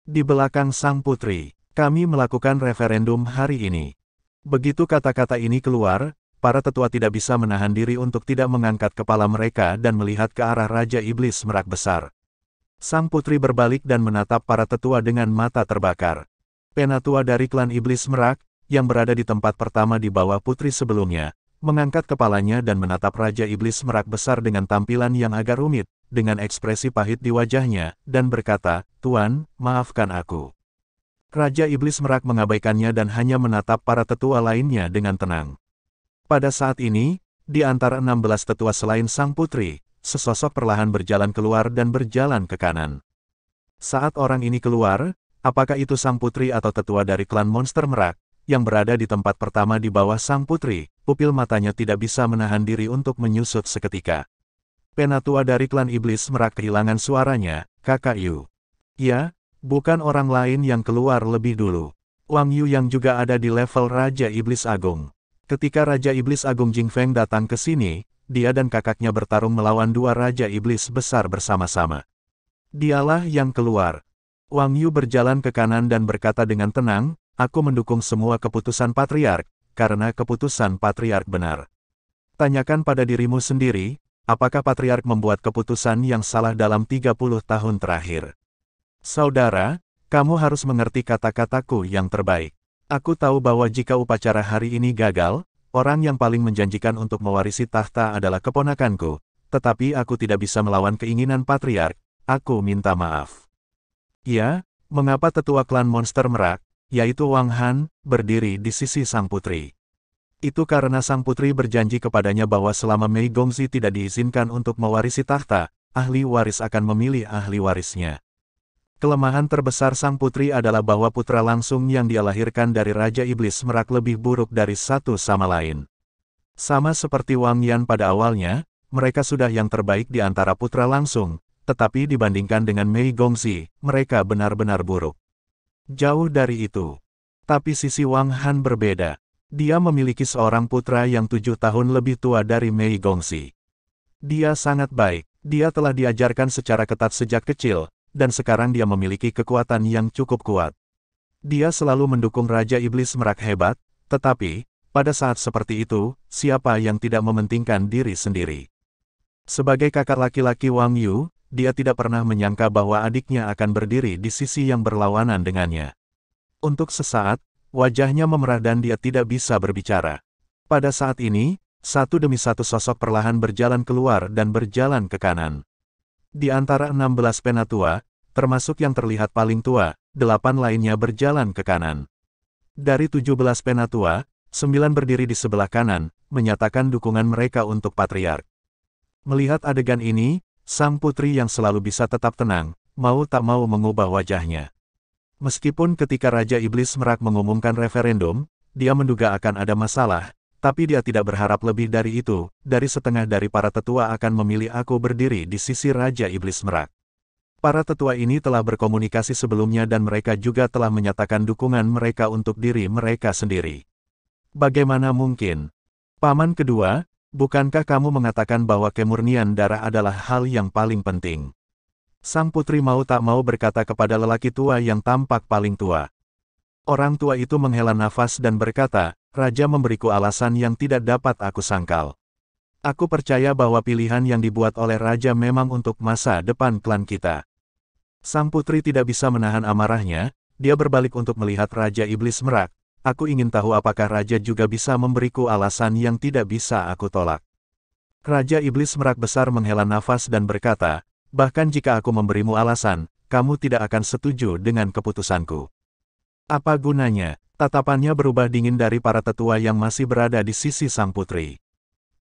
Di belakang sang putri, kami melakukan referendum hari ini. Begitu kata-kata ini keluar, para tetua tidak bisa menahan diri untuk tidak mengangkat kepala mereka dan melihat ke arah Raja Iblis Merak Besar. Sang putri berbalik dan menatap para tetua dengan mata terbakar. Penatua dari klan Iblis Merak, yang berada di tempat pertama di bawah putri sebelumnya, mengangkat kepalanya dan menatap Raja Iblis Merak Besar dengan tampilan yang agak rumit, dengan ekspresi pahit di wajahnya, dan berkata, "Tuan, maafkan aku." Raja Iblis Merak mengabaikannya dan hanya menatap para tetua lainnya dengan tenang. Pada saat ini, di antara 16 tetua selain sang putri, sesosok perlahan berjalan keluar dan berjalan ke kanan. Saat orang ini keluar, apakah itu sang putri atau tetua dari klan monster Merak, yang berada di tempat pertama di bawah sang putri, pupil matanya tidak bisa menahan diri untuk menyusut seketika. Penatua dari klan Iblis Merak kehilangan suaranya, Kakak Yu. Ya, bukan orang lain yang keluar lebih dulu. Wang Yu yang juga ada di level Raja Iblis Agung. Ketika Raja Iblis Agung Jing Feng datang ke sini, dia dan kakaknya bertarung melawan dua Raja Iblis besar bersama-sama. Dialah yang keluar. Wang Yu berjalan ke kanan dan berkata dengan tenang, "Aku mendukung semua keputusan patriark, karena keputusan Patriark benar. Tanyakan pada dirimu sendiri, apakah Patriark membuat keputusan yang salah dalam 30 tahun terakhir? Saudara, kamu harus mengerti kata-kataku yang terbaik. Aku tahu bahwa jika upacara hari ini gagal, orang yang paling menjanjikan untuk mewarisi tahta adalah keponakanku, tetapi aku tidak bisa melawan keinginan Patriark, aku minta maaf. Ya, mengapa tetua klan monster merak, yaitu Wang Han, berdiri di sisi sang putri? Itu karena sang putri berjanji kepadanya bahwa selama Mei Gongzi tidak diizinkan untuk mewarisi tahta, ahli waris akan memilih ahli warisnya. Kelemahan terbesar sang putri adalah bahwa putra langsung yang dia lahirkan dari Raja Iblis Merak lebih buruk dari satu sama lain. Sama seperti Wang Yan pada awalnya, mereka sudah yang terbaik di antara putra langsung, tetapi dibandingkan dengan Mei Gongzi, mereka benar-benar buruk. Jauh dari itu. Tapi sisi Wang Han berbeda. Dia memiliki seorang putra yang 7 tahun lebih tua dari Mei Gongzi. Dia sangat baik, dia telah diajarkan secara ketat sejak kecil, dan sekarang dia memiliki kekuatan yang cukup kuat. Dia selalu mendukung Raja Iblis Merak hebat, tetapi, pada saat seperti itu, siapa yang tidak mementingkan diri sendiri? Sebagai kakak laki-laki Wang Yu, dia tidak pernah menyangka bahwa adiknya akan berdiri di sisi yang berlawanan dengannya. Untuk sesaat, wajahnya memerah dan dia tidak bisa berbicara. Pada saat ini, satu demi satu sosok perlahan berjalan keluar dan berjalan ke kanan. Di antara 16 penatua, termasuk yang terlihat paling tua, 8 lainnya berjalan ke kanan. Dari 17 penatua, 9 berdiri di sebelah kanan, menyatakan dukungan mereka untuk Patriark. Melihat adegan ini, sang putri yang selalu bisa tetap tenang, mau tak mau mengubah wajahnya. Meskipun ketika Raja Iblis Merak mengumumkan referendum, dia menduga akan ada masalah, tapi dia tidak berharap lebih dari itu, dari setengah dari para tetua akan memilih aku berdiri di sisi Raja Iblis Merak. Para tetua ini telah berkomunikasi sebelumnya dan mereka juga telah menyatakan dukungan mereka untuk diri mereka sendiri. Bagaimana mungkin? Paman kedua, bukankah kamu mengatakan bahwa kemurnian darah adalah hal yang paling penting? Sang putri mau tak mau berkata kepada lelaki tua yang tampak paling tua. Orang tua itu menghela nafas dan berkata, Raja memberiku alasan yang tidak dapat aku sangkal. Aku percaya bahwa pilihan yang dibuat oleh Raja memang untuk masa depan klan kita. Sang putri tidak bisa menahan amarahnya, dia berbalik untuk melihat Raja Iblis Merak. Aku ingin tahu apakah Raja juga bisa memberiku alasan yang tidak bisa aku tolak. Raja Iblis Merak besar menghela nafas dan berkata, bahkan jika aku memberimu alasan, kamu tidak akan setuju dengan keputusanku. Apa gunanya? Tatapannya berubah dingin dari para tetua yang masih berada di sisi sang putri.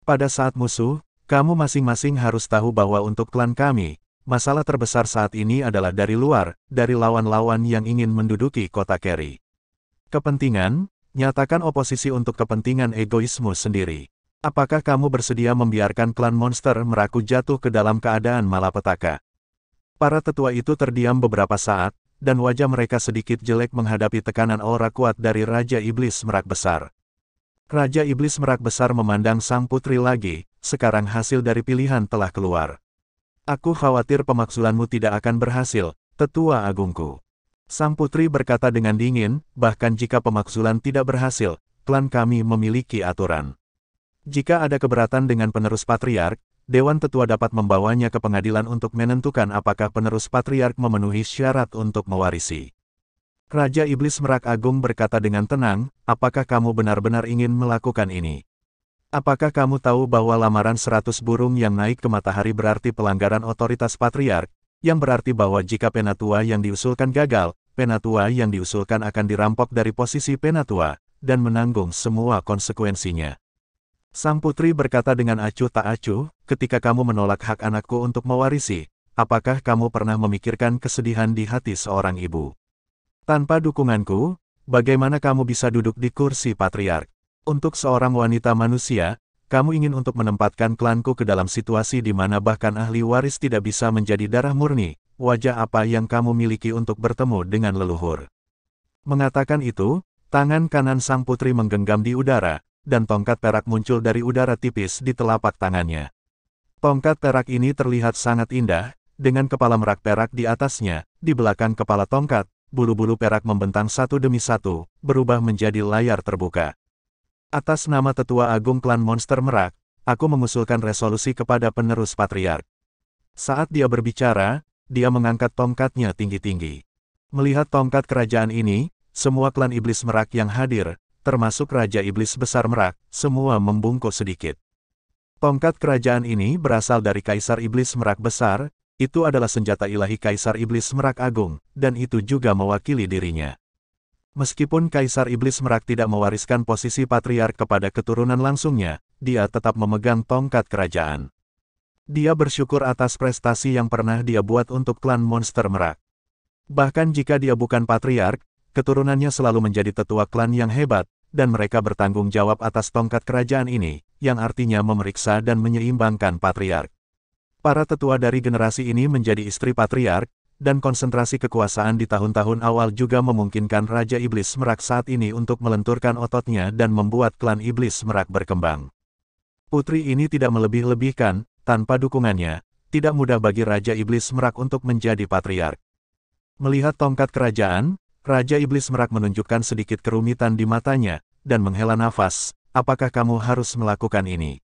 Pada saat musuh, kamu masing-masing harus tahu bahwa untuk klan kami, masalah terbesar saat ini adalah dari luar, dari lawan-lawan yang ingin menduduki kota Keri. Kepentingan, nyatakan oposisi untuk kepentingan egoismu sendiri. Apakah kamu bersedia membiarkan klan monster Meraku jatuh ke dalam keadaan malapetaka? Para tetua itu terdiam beberapa saat, dan wajah mereka sedikit jelek menghadapi tekanan aura kuat dari Raja Iblis Merak Besar. Raja Iblis Merak Besar memandang sang putri lagi, sekarang hasil dari pilihan telah keluar. Aku khawatir pemakzulanmu tidak akan berhasil, tetua agungku. Sang putri berkata dengan dingin, bahkan jika pemakzulan tidak berhasil, klan kami memiliki aturan. Jika ada keberatan dengan penerus Patriark, Dewan Tetua dapat membawanya ke pengadilan untuk menentukan apakah penerus Patriark memenuhi syarat untuk mewarisi. Raja Iblis Merak Agung berkata dengan tenang, apakah kamu benar-benar ingin melakukan ini? Apakah kamu tahu bahwa lamaran 100 burung yang naik ke matahari berarti pelanggaran otoritas Patriark, yang berarti bahwa jika penatua yang diusulkan gagal, penatua yang diusulkan akan dirampok dari posisi penatua, dan menanggung semua konsekuensinya. Sang putri berkata dengan acuh tak acuh, ketika kamu menolak hak anakku untuk mewarisi, apakah kamu pernah memikirkan kesedihan di hati seorang ibu? Tanpa dukunganku, bagaimana kamu bisa duduk di kursi Patriark? Untuk seorang wanita manusia, kamu ingin untuk menempatkan klanku ke dalam situasi di mana bahkan ahli waris tidak bisa menjadi darah murni, wajah apa yang kamu miliki untuk bertemu dengan leluhur? Mengatakan itu, tangan kanan sang putri menggenggam di udara, dan tongkat perak muncul dari udara tipis di telapak tangannya. Tongkat perak ini terlihat sangat indah, dengan kepala merak perak di atasnya, di belakang kepala tongkat, bulu-bulu perak membentang satu demi satu, berubah menjadi layar terbuka. Atas nama Tetua Agung Klan Monster Merak, aku mengusulkan resolusi kepada penerus Patriark. Saat dia berbicara, dia mengangkat tongkatnya tinggi-tinggi. Melihat tongkat kerajaan ini, semua klan iblis Merak yang hadir, termasuk Raja Iblis Besar Merak, semua membungkuk sedikit. Tongkat kerajaan ini berasal dari Kaisar Iblis Merak Besar, itu adalah senjata ilahi Kaisar Iblis Merak Agung, dan itu juga mewakili dirinya. Meskipun Kaisar Iblis Merak tidak mewariskan posisi Patriark kepada keturunan langsungnya, dia tetap memegang tongkat kerajaan. Dia bersyukur atas prestasi yang pernah dia buat untuk klan Monster Merak. Bahkan jika dia bukan Patriark, keturunannya selalu menjadi tetua klan yang hebat, dan mereka bertanggung jawab atas tongkat kerajaan ini, yang artinya memeriksa dan menyeimbangkan Patriark. Para tetua dari generasi ini menjadi istri Patriark, dan konsentrasi kekuasaan di tahun-tahun awal juga memungkinkan Raja Iblis Merak saat ini untuk melenturkan ototnya dan membuat klan Iblis Merak berkembang. Putri ini tidak melebih-lebihkan, tanpa dukungannya, tidak mudah bagi Raja Iblis Merak untuk menjadi Patriark. Melihat tongkat kerajaan, Raja Iblis Merak menunjukkan sedikit kerumitan di matanya, dan menghela nafas, apakah kamu harus melakukan ini?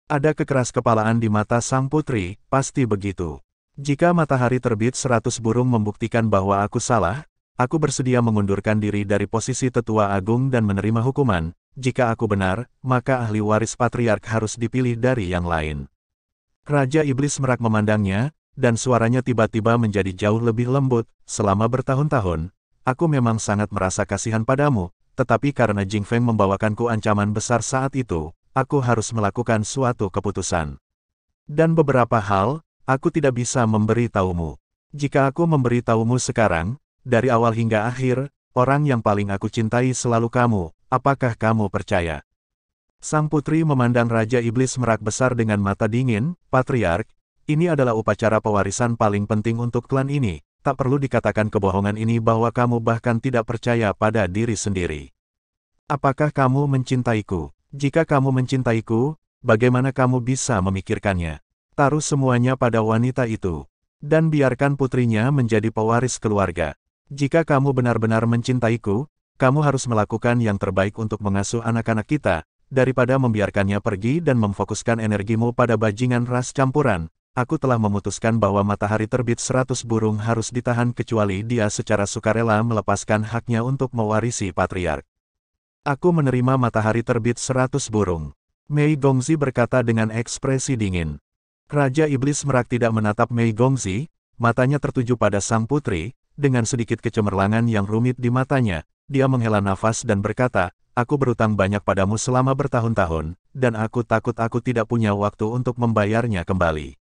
Ada kekeras kepalaan di mata sang putri, pasti begitu. Jika matahari terbit 100 burung membuktikan bahwa aku salah, aku bersedia mengundurkan diri dari posisi tetua agung dan menerima hukuman. Jika aku benar, maka ahli waris Patriark harus dipilih dari yang lain. Raja Iblis Merak memandangnya, dan suaranya tiba-tiba menjadi jauh lebih lembut. Selama bertahun-tahun, aku memang sangat merasa kasihan padamu, tetapi karena Jing Feng membawakanku ancaman besar saat itu, aku harus melakukan suatu keputusan. Dan beberapa hal, aku tidak bisa memberitahumu. Jika aku memberitahumu sekarang, dari awal hingga akhir, orang yang paling aku cintai selalu kamu, apakah kamu percaya? Sang putri memandang Raja Iblis Merak Besar dengan mata dingin. Patriark, ini adalah upacara pewarisan paling penting untuk klan ini. Tak perlu dikatakan kebohongan ini bahwa kamu bahkan tidak percaya pada diri sendiri. Apakah kamu mencintaiku? Jika kamu mencintaiku, bagaimana kamu bisa memikirkannya? Taruh semuanya pada wanita itu. Dan biarkan putrinya menjadi pewaris keluarga. Jika kamu benar-benar mencintaiku, kamu harus melakukan yang terbaik untuk mengasuh anak-anak kita, daripada membiarkannya pergi dan memfokuskan energimu pada bajingan ras campuran. Aku telah memutuskan bahwa matahari terbit 100 burung harus ditahan kecuali dia secara sukarela melepaskan haknya untuk mewarisi Patriark. Aku menerima matahari terbit 100 burung. Mei Gongzi berkata dengan ekspresi dingin. Raja Iblis Merak tidak menatap Mei Gongzi, matanya tertuju pada sang putri, dengan sedikit kecemerlangan yang rumit di matanya, dia menghela nafas dan berkata, aku berutang banyak padamu selama bertahun-tahun, dan aku takut aku tidak punya waktu untuk membayarnya kembali.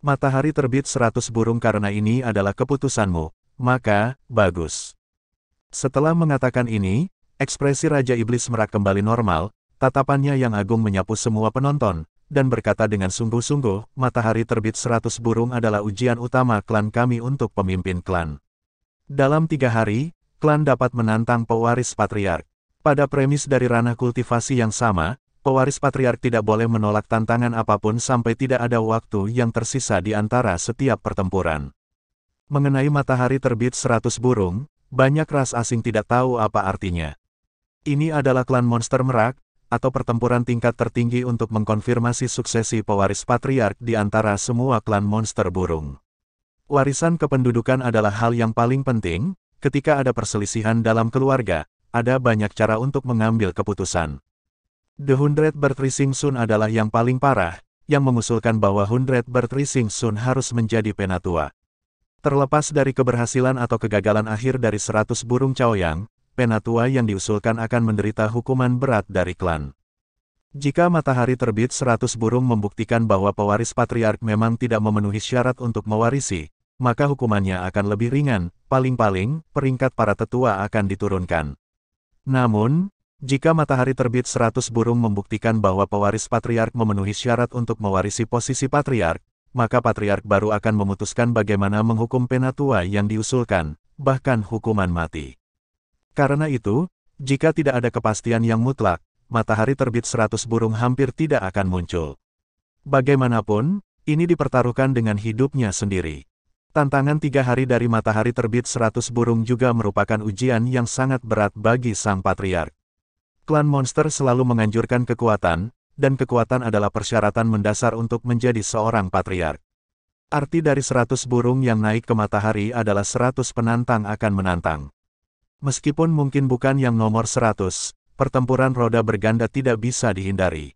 Matahari terbit 100 burung karena ini adalah keputusanmu, maka, bagus. Setelah mengatakan ini, ekspresi Raja Iblis Merak kembali normal, tatapannya yang agung menyapu semua penonton, dan berkata dengan sungguh-sungguh, matahari terbit 100 burung adalah ujian utama klan kami untuk pemimpin klan. Dalam 3 hari, klan dapat menantang pewaris Patriark. Pada premis dari ranah kultivasi yang sama, pewaris Patriark tidak boleh menolak tantangan apapun sampai tidak ada waktu yang tersisa di antara setiap pertempuran. Mengenai matahari terbit 100 burung, banyak ras asing tidak tahu apa artinya. Ini adalah klan Monster Merak, atau pertempuran tingkat tertinggi untuk mengkonfirmasi suksesi pewaris Patriark di antara semua klan monster burung. Warisan kependudukan adalah hal yang paling penting. Ketika ada perselisihan dalam keluarga, ada banyak cara untuk mengambil keputusan. The Hundred Bird Rising Sun adalah yang paling parah, yang mengusulkan bahwa Hundred Bird Rising Sun harus menjadi penatua. Terlepas dari keberhasilan atau kegagalan akhir dari 100 burung Chaoyang, penatua yang diusulkan akan menderita hukuman berat dari klan. Jika matahari terbit 100 burung membuktikan bahwa pewaris Patriark memang tidak memenuhi syarat untuk mewarisi, maka hukumannya akan lebih ringan, paling-paling, peringkat para tetua akan diturunkan. Namun, jika matahari terbit 100 burung membuktikan bahwa pewaris Patriark memenuhi syarat untuk mewarisi posisi Patriark, maka Patriark baru akan memutuskan bagaimana menghukum penatua yang diusulkan, bahkan hukuman mati. Karena itu, jika tidak ada kepastian yang mutlak, matahari terbit 100 burung hampir tidak akan muncul. Bagaimanapun, ini dipertaruhkan dengan hidupnya sendiri. Tantangan 3 hari dari matahari terbit 100 burung juga merupakan ujian yang sangat berat bagi sang Patriark. Klan monster selalu menganjurkan kekuatan, dan kekuatan adalah persyaratan mendasar untuk menjadi seorang patriark. Arti dari 100 burung yang naik ke matahari adalah 100 penantang akan menantang. Meskipun mungkin bukan yang nomor 100, pertempuran roda berganda tidak bisa dihindari.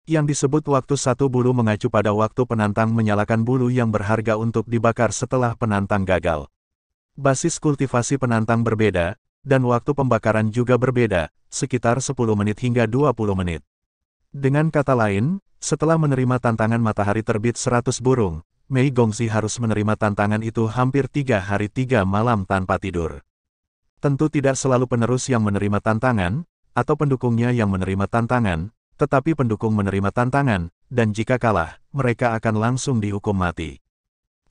Yang disebut waktu satu bulu mengacu pada waktu penantang menyalakan bulu yang berharga untuk dibakar setelah penantang gagal. Basis kultivasi penantang berbeda, dan waktu pembakaran juga berbeda, sekitar 10 menit hingga 20 menit. Dengan kata lain, setelah menerima tantangan matahari terbit 100 burung, Mei Gongxi harus menerima tantangan itu hampir 3 hari 3 malam tanpa tidur. Tentu tidak selalu penerus yang menerima tantangan, atau pendukungnya yang menerima tantangan, tetapi pendukung menerima tantangan, dan jika kalah, mereka akan langsung dihukum mati.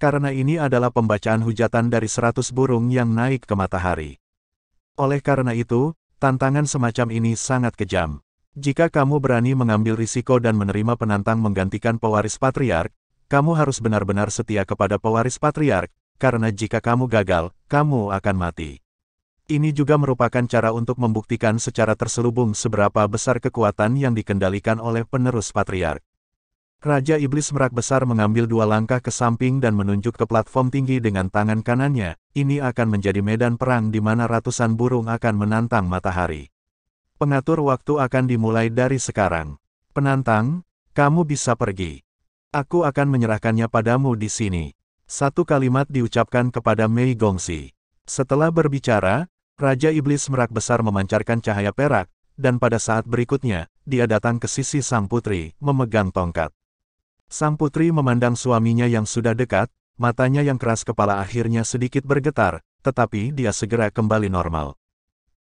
Karena ini adalah pembacaan hujatan dari 100 burung yang naik ke matahari. Oleh karena itu, tantangan semacam ini sangat kejam. Jika kamu berani mengambil risiko dan menerima penantang menggantikan pewaris patriark, kamu harus benar-benar setia kepada pewaris patriark, karena jika kamu gagal, kamu akan mati. Ini juga merupakan cara untuk membuktikan secara terselubung seberapa besar kekuatan yang dikendalikan oleh penerus patriark. Raja Iblis Merak Besar mengambil 2 langkah ke samping dan menunjuk ke platform tinggi dengan tangan kanannya. Ini akan menjadi medan perang di mana ratusan burung akan menantang matahari. Pengatur waktu akan dimulai dari sekarang. Penantang, kamu bisa pergi. Aku akan menyerahkannya padamu di sini. Satu kalimat diucapkan kepada Mei Gongxi. Setelah berbicara, Raja Iblis Merak Besar memancarkan cahaya perak, dan pada saat berikutnya, dia datang ke sisi sang putri, memegang tongkat. Sang putri memandang suaminya yang sudah dekat, matanya yang keras kepala akhirnya sedikit bergetar, tetapi dia segera kembali normal.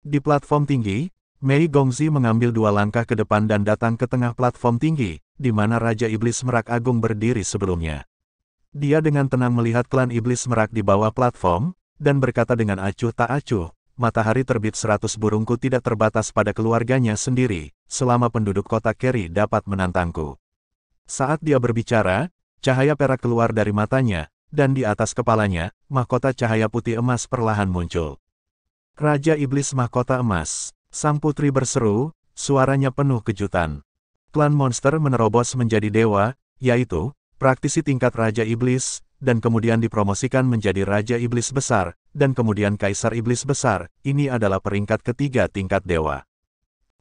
Di platform tinggi, Mei Gongxi mengambil 2 langkah ke depan dan datang ke tengah platform tinggi, di mana Raja Iblis Merak Agung berdiri sebelumnya. Dia dengan tenang melihat klan Iblis Merak di bawah platform, dan berkata dengan acuh tak acuh, matahari terbit 100 burungku tidak terbatas pada keluarganya sendiri, selama penduduk kota Keri dapat menantangku. Saat dia berbicara, cahaya perak keluar dari matanya, dan di atas kepalanya, mahkota cahaya putih emas perlahan muncul. Raja Iblis Mahkota Emas, sang putri berseru, suaranya penuh kejutan. Klan monster menerobos menjadi dewa, yaitu, praktisi tingkat Raja Iblis, dan kemudian dipromosikan menjadi Raja Iblis Besar, dan kemudian Kaisar Iblis Besar. Ini adalah peringkat ketiga tingkat dewa.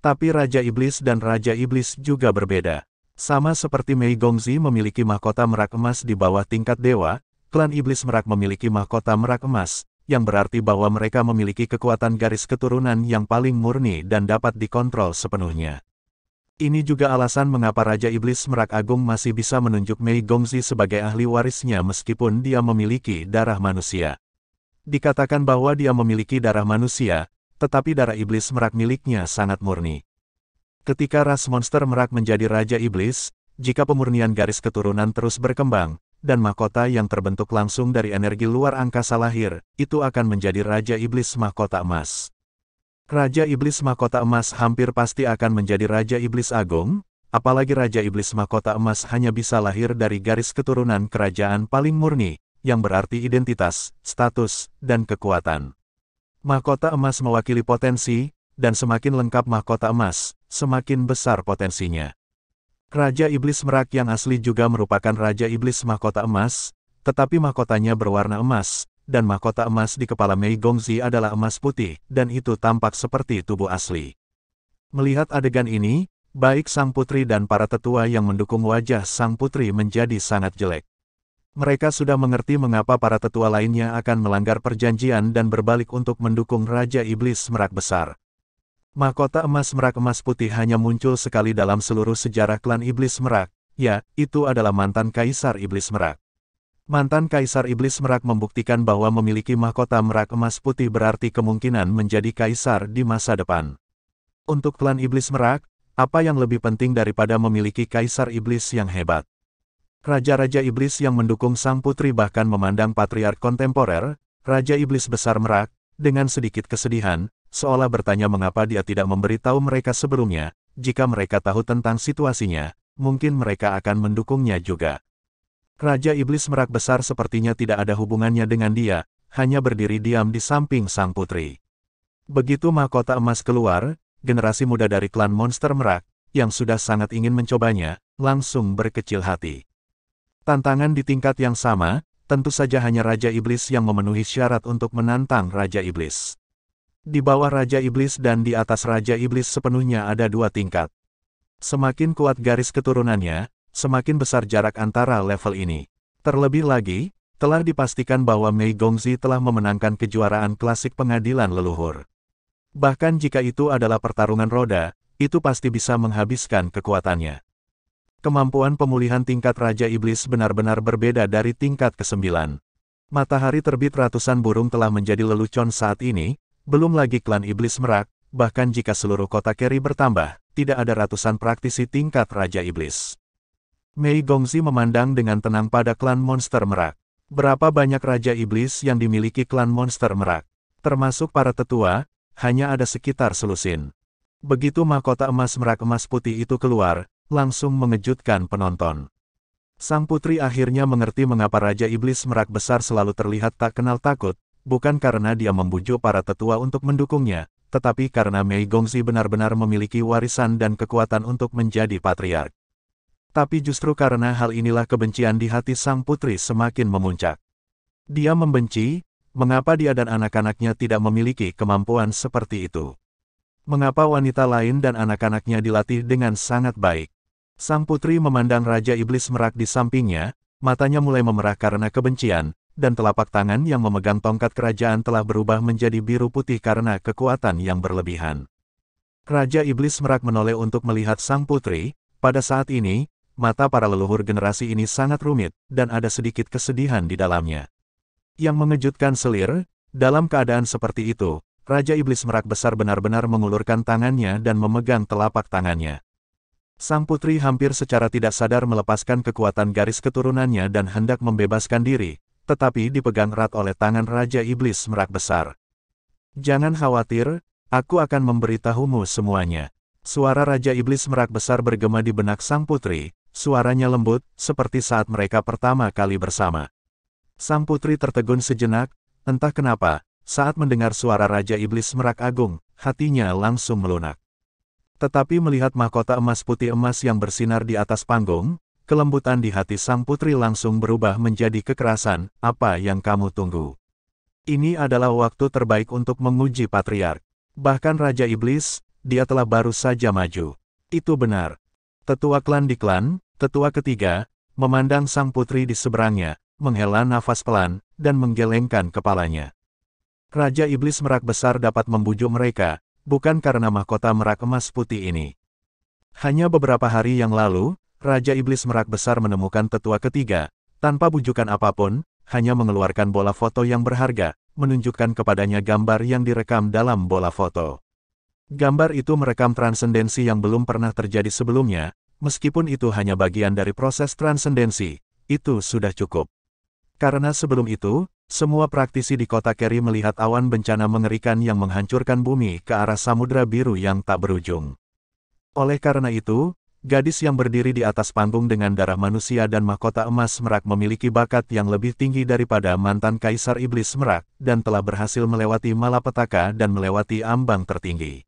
Tapi Raja Iblis dan Raja Iblis juga berbeda. Sama seperti Mei Gongxi memiliki mahkota merak emas di bawah tingkat dewa, klan Iblis Merak memiliki mahkota merak emas, yang berarti bahwa mereka memiliki kekuatan garis keturunan yang paling murni dan dapat dikontrol sepenuhnya. Ini juga alasan mengapa Raja Iblis Merak Agung masih bisa menunjuk Mei Gongxi sebagai ahli warisnya meskipun dia memiliki darah manusia. Dikatakan bahwa dia memiliki darah manusia, tetapi darah Iblis Merak miliknya sangat murni. Ketika ras monster merak menjadi Raja Iblis, jika pemurnian garis keturunan terus berkembang, dan mahkota yang terbentuk langsung dari energi luar angkasa lahir, itu akan menjadi Raja Iblis Mahkota Emas. Raja Iblis Mahkota Emas hampir pasti akan menjadi Raja Iblis Agung, apalagi Raja Iblis Mahkota Emas hanya bisa lahir dari garis keturunan kerajaan paling murni, yang berarti identitas, status, dan kekuatan. Mahkota emas mewakili potensi, dan semakin lengkap mahkota emas, semakin besar potensinya. Raja Iblis Merak yang asli juga merupakan Raja Iblis Mahkota Emas, tetapi mahkotanya berwarna emas, dan mahkota emas di kepala Mei Gongxi adalah emas putih, dan itu tampak seperti tubuh asli. Melihat adegan ini, baik sang putri dan para tetua yang mendukung wajah sang putri menjadi sangat jelek. Mereka sudah mengerti mengapa para tetua lainnya akan melanggar perjanjian dan berbalik untuk mendukung Raja Iblis Merak Besar. Mahkota emas merak emas putih hanya muncul sekali dalam seluruh sejarah klan Iblis Merak, ya, itu adalah mantan Kaisar Iblis Merak. Mantan Kaisar Iblis Merak membuktikan bahwa memiliki mahkota merak emas putih berarti kemungkinan menjadi kaisar di masa depan. Untuk klan Iblis Merak, apa yang lebih penting daripada memiliki Kaisar Iblis yang hebat? Raja-raja Iblis yang mendukung sang putri bahkan memandang patriark kontemporer, Raja Iblis Besar Merak, dengan sedikit kesedihan, seolah bertanya mengapa dia tidak memberitahu mereka sebelumnya. Jika mereka tahu tentang situasinya, mungkin mereka akan mendukungnya juga. Raja Iblis Merak Besar sepertinya tidak ada hubungannya dengan dia, hanya berdiri diam di samping sang putri. Begitu mahkota emas keluar, generasi muda dari klan Monster Merak, yang sudah sangat ingin mencobanya, langsung berkecil hati. Tantangan di tingkat yang sama, tentu saja hanya Raja Iblis yang memenuhi syarat untuk menantang Raja Iblis. Di bawah Raja Iblis dan di atas Raja Iblis sepenuhnya ada 2 tingkat. Semakin kuat garis keturunannya, semakin besar jarak antara level ini. Terlebih lagi, telah dipastikan bahwa Mei Gongzi telah memenangkan kejuaraan klasik pengadilan leluhur. Bahkan jika itu adalah pertarungan roda, itu pasti bisa menghabiskan kekuatannya. Kemampuan pemulihan tingkat Raja Iblis benar-benar berbeda dari tingkat ke-9. Matahari terbit ratusan burung telah menjadi lelucon saat ini, belum lagi klan Iblis Merak, bahkan jika seluruh kota Keri bertambah, tidak ada ratusan praktisi tingkat Raja Iblis. Mei Gongzi memandang dengan tenang pada klan Monster Merak. Berapa banyak Raja Iblis yang dimiliki klan Monster Merak? Termasuk para tetua, hanya ada sekitar selusin. Begitu mahkota emas merak emas putih itu keluar, langsung mengejutkan penonton. Sang putri akhirnya mengerti mengapa Raja Iblis Merak besar selalu terlihat tak kenal takut, bukan karena dia membujuk para tetua untuk mendukungnya, tetapi karena Mei Gongzi benar-benar memiliki warisan dan kekuatan untuk menjadi patriark. Tapi justru karena hal inilah kebencian di hati sang putri semakin memuncak. Dia membenci, mengapa dia dan anak-anaknya tidak memiliki kemampuan seperti itu. Mengapa wanita lain dan anak-anaknya dilatih dengan sangat baik. Sang putri memandang Raja Iblis Merak di sampingnya, matanya mulai memerah karena kebencian, dan telapak tangan yang memegang tongkat kerajaan telah berubah menjadi biru putih karena kekuatan yang berlebihan. Raja Iblis Merak menoleh untuk melihat sang putri. Pada saat ini, mata para leluhur generasi ini sangat rumit, dan ada sedikit kesedihan di dalamnya. Yang mengejutkan selir, dalam keadaan seperti itu, Raja Iblis Merak besar benar-benar mengulurkan tangannya dan memegang telapak tangannya. Sang putri hampir secara tidak sadar melepaskan kekuatan garis keturunannya dan hendak membebaskan diri, tetapi dipegang erat oleh tangan Raja Iblis Merak besar. Jangan khawatir, aku akan memberitahumu semuanya. Suara Raja Iblis Merak besar bergema di benak sang putri. Suaranya lembut, seperti saat mereka pertama kali bersama. Sang putri tertegun sejenak, entah kenapa, saat mendengar suara Raja Iblis Merak Agung, hatinya langsung melunak. Tetapi melihat mahkota emas putih emas yang bersinar di atas panggung, kelembutan di hati sang putri langsung berubah menjadi kekerasan. Apa yang kamu tunggu? Ini adalah waktu terbaik untuk menguji patriark. Bahkan Raja Iblis, dia telah baru saja maju. Itu benar. Tetua klan di klan, tetua ketiga, memandang sang putri di seberangnya, menghela nafas pelan, dan menggelengkan kepalanya. Raja Iblis Merak besar dapat membujuk mereka, bukan karena mahkota merak emas putih ini. Hanya beberapa hari yang lalu, Raja Iblis Merak besar menemukan tetua ketiga, tanpa bujukan apapun, hanya mengeluarkan bola foto yang berharga, menunjukkan kepadanya gambar yang direkam dalam bola foto. Gambar itu merekam transendensi yang belum pernah terjadi sebelumnya, meskipun itu hanya bagian dari proses transendensi, itu sudah cukup. Karena sebelum itu, semua praktisi di kota Keri melihat awan bencana mengerikan yang menghancurkan bumi ke arah samudra biru yang tak berujung. Oleh karena itu, gadis yang berdiri di atas panggung dengan darah manusia dan mahkota emas merak memiliki bakat yang lebih tinggi daripada mantan Kaisar Iblis Merak, dan telah berhasil melewati malapetaka dan melewati ambang tertinggi.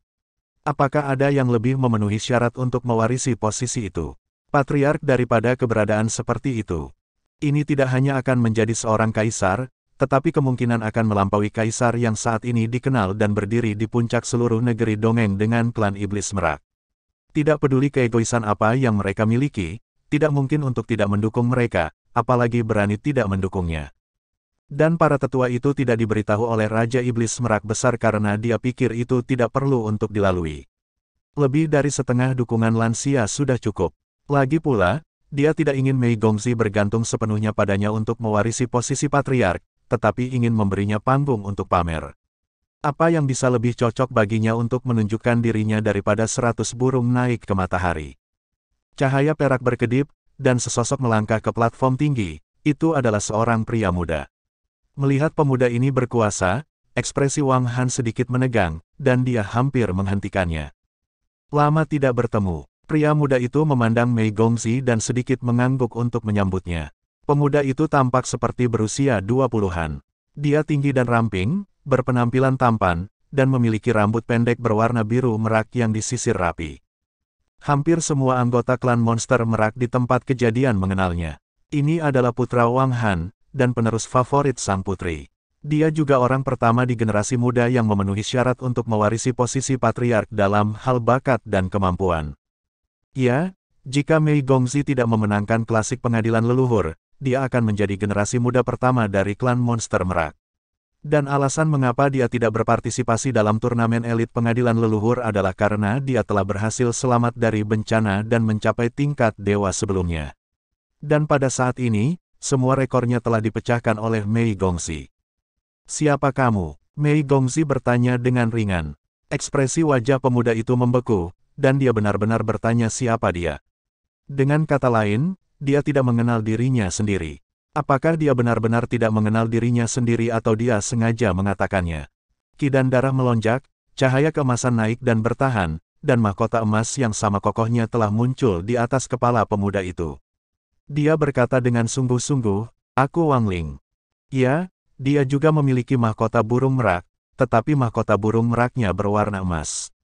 Apakah ada yang lebih memenuhi syarat untuk mewarisi posisi itu? Patriark daripada keberadaan seperti itu. Ini tidak hanya akan menjadi seorang kaisar, tetapi kemungkinan akan melampaui kaisar yang saat ini dikenal dan berdiri di puncak seluruh negeri dongeng dengan klan Iblis Merak. Tidak peduli keegoisan apa yang mereka miliki, tidak mungkin untuk tidak mendukung mereka, apalagi berani tidak mendukungnya. Dan para tetua itu tidak diberitahu oleh Raja Iblis Merak besar karena dia pikir itu tidak perlu untuk dilalui. Lebih dari setengah dukungan lansia sudah cukup. Lagi pula, dia tidak ingin Mei Gongzi bergantung sepenuhnya padanya untuk mewarisi posisi patriark, tetapi ingin memberinya panggung untuk pamer. Apa yang bisa lebih cocok baginya untuk menunjukkan dirinya daripada 100 burung naik ke matahari? Cahaya perak berkedip, dan sesosok melangkah ke platform tinggi. Itu adalah seorang pria muda. Melihat pemuda ini berkuasa, ekspresi Wang Han sedikit menegang, dan dia hampir menghentikannya. Lama tidak bertemu, pria muda itu memandang Mei Gongzi dan sedikit mengangguk untuk menyambutnya. Pemuda itu tampak seperti berusia 20-an. Dia tinggi dan ramping, berpenampilan tampan, dan memiliki rambut pendek berwarna biru merak yang disisir rapi. Hampir semua anggota klan monster merak di tempat kejadian mengenalnya. Ini adalah putra Wang Han, dan penerus favorit sang putri. Dia juga orang pertama di generasi muda yang memenuhi syarat untuk mewarisi posisi patriark dalam hal bakat dan kemampuan. Ya, jika Mei Gongzi tidak memenangkan klasik pengadilan leluhur, dia akan menjadi generasi muda pertama dari klan monster merak. Dan alasan mengapa dia tidak berpartisipasi dalam turnamen elit pengadilan leluhur adalah karena dia telah berhasil selamat dari bencana dan mencapai tingkat dewa sebelumnya. Dan pada saat ini, semua rekornya telah dipecahkan oleh Mei Gongzi. "Siapa kamu?" Mei Gongzi bertanya dengan ringan. Ekspresi wajah pemuda itu membeku, dan dia benar-benar bertanya siapa dia. Dengan kata lain, dia tidak mengenal dirinya sendiri. Apakah dia benar-benar tidak mengenal dirinya sendiri atau dia sengaja mengatakannya? Kidan darah melonjak, cahaya keemasan naik dan bertahan, dan mahkota emas yang sama kokohnya telah muncul di atas kepala pemuda itu. Dia berkata dengan sungguh-sungguh, "Aku Wang Ling." Ya, dia juga memiliki mahkota burung merak, tetapi mahkota burung meraknya berwarna emas.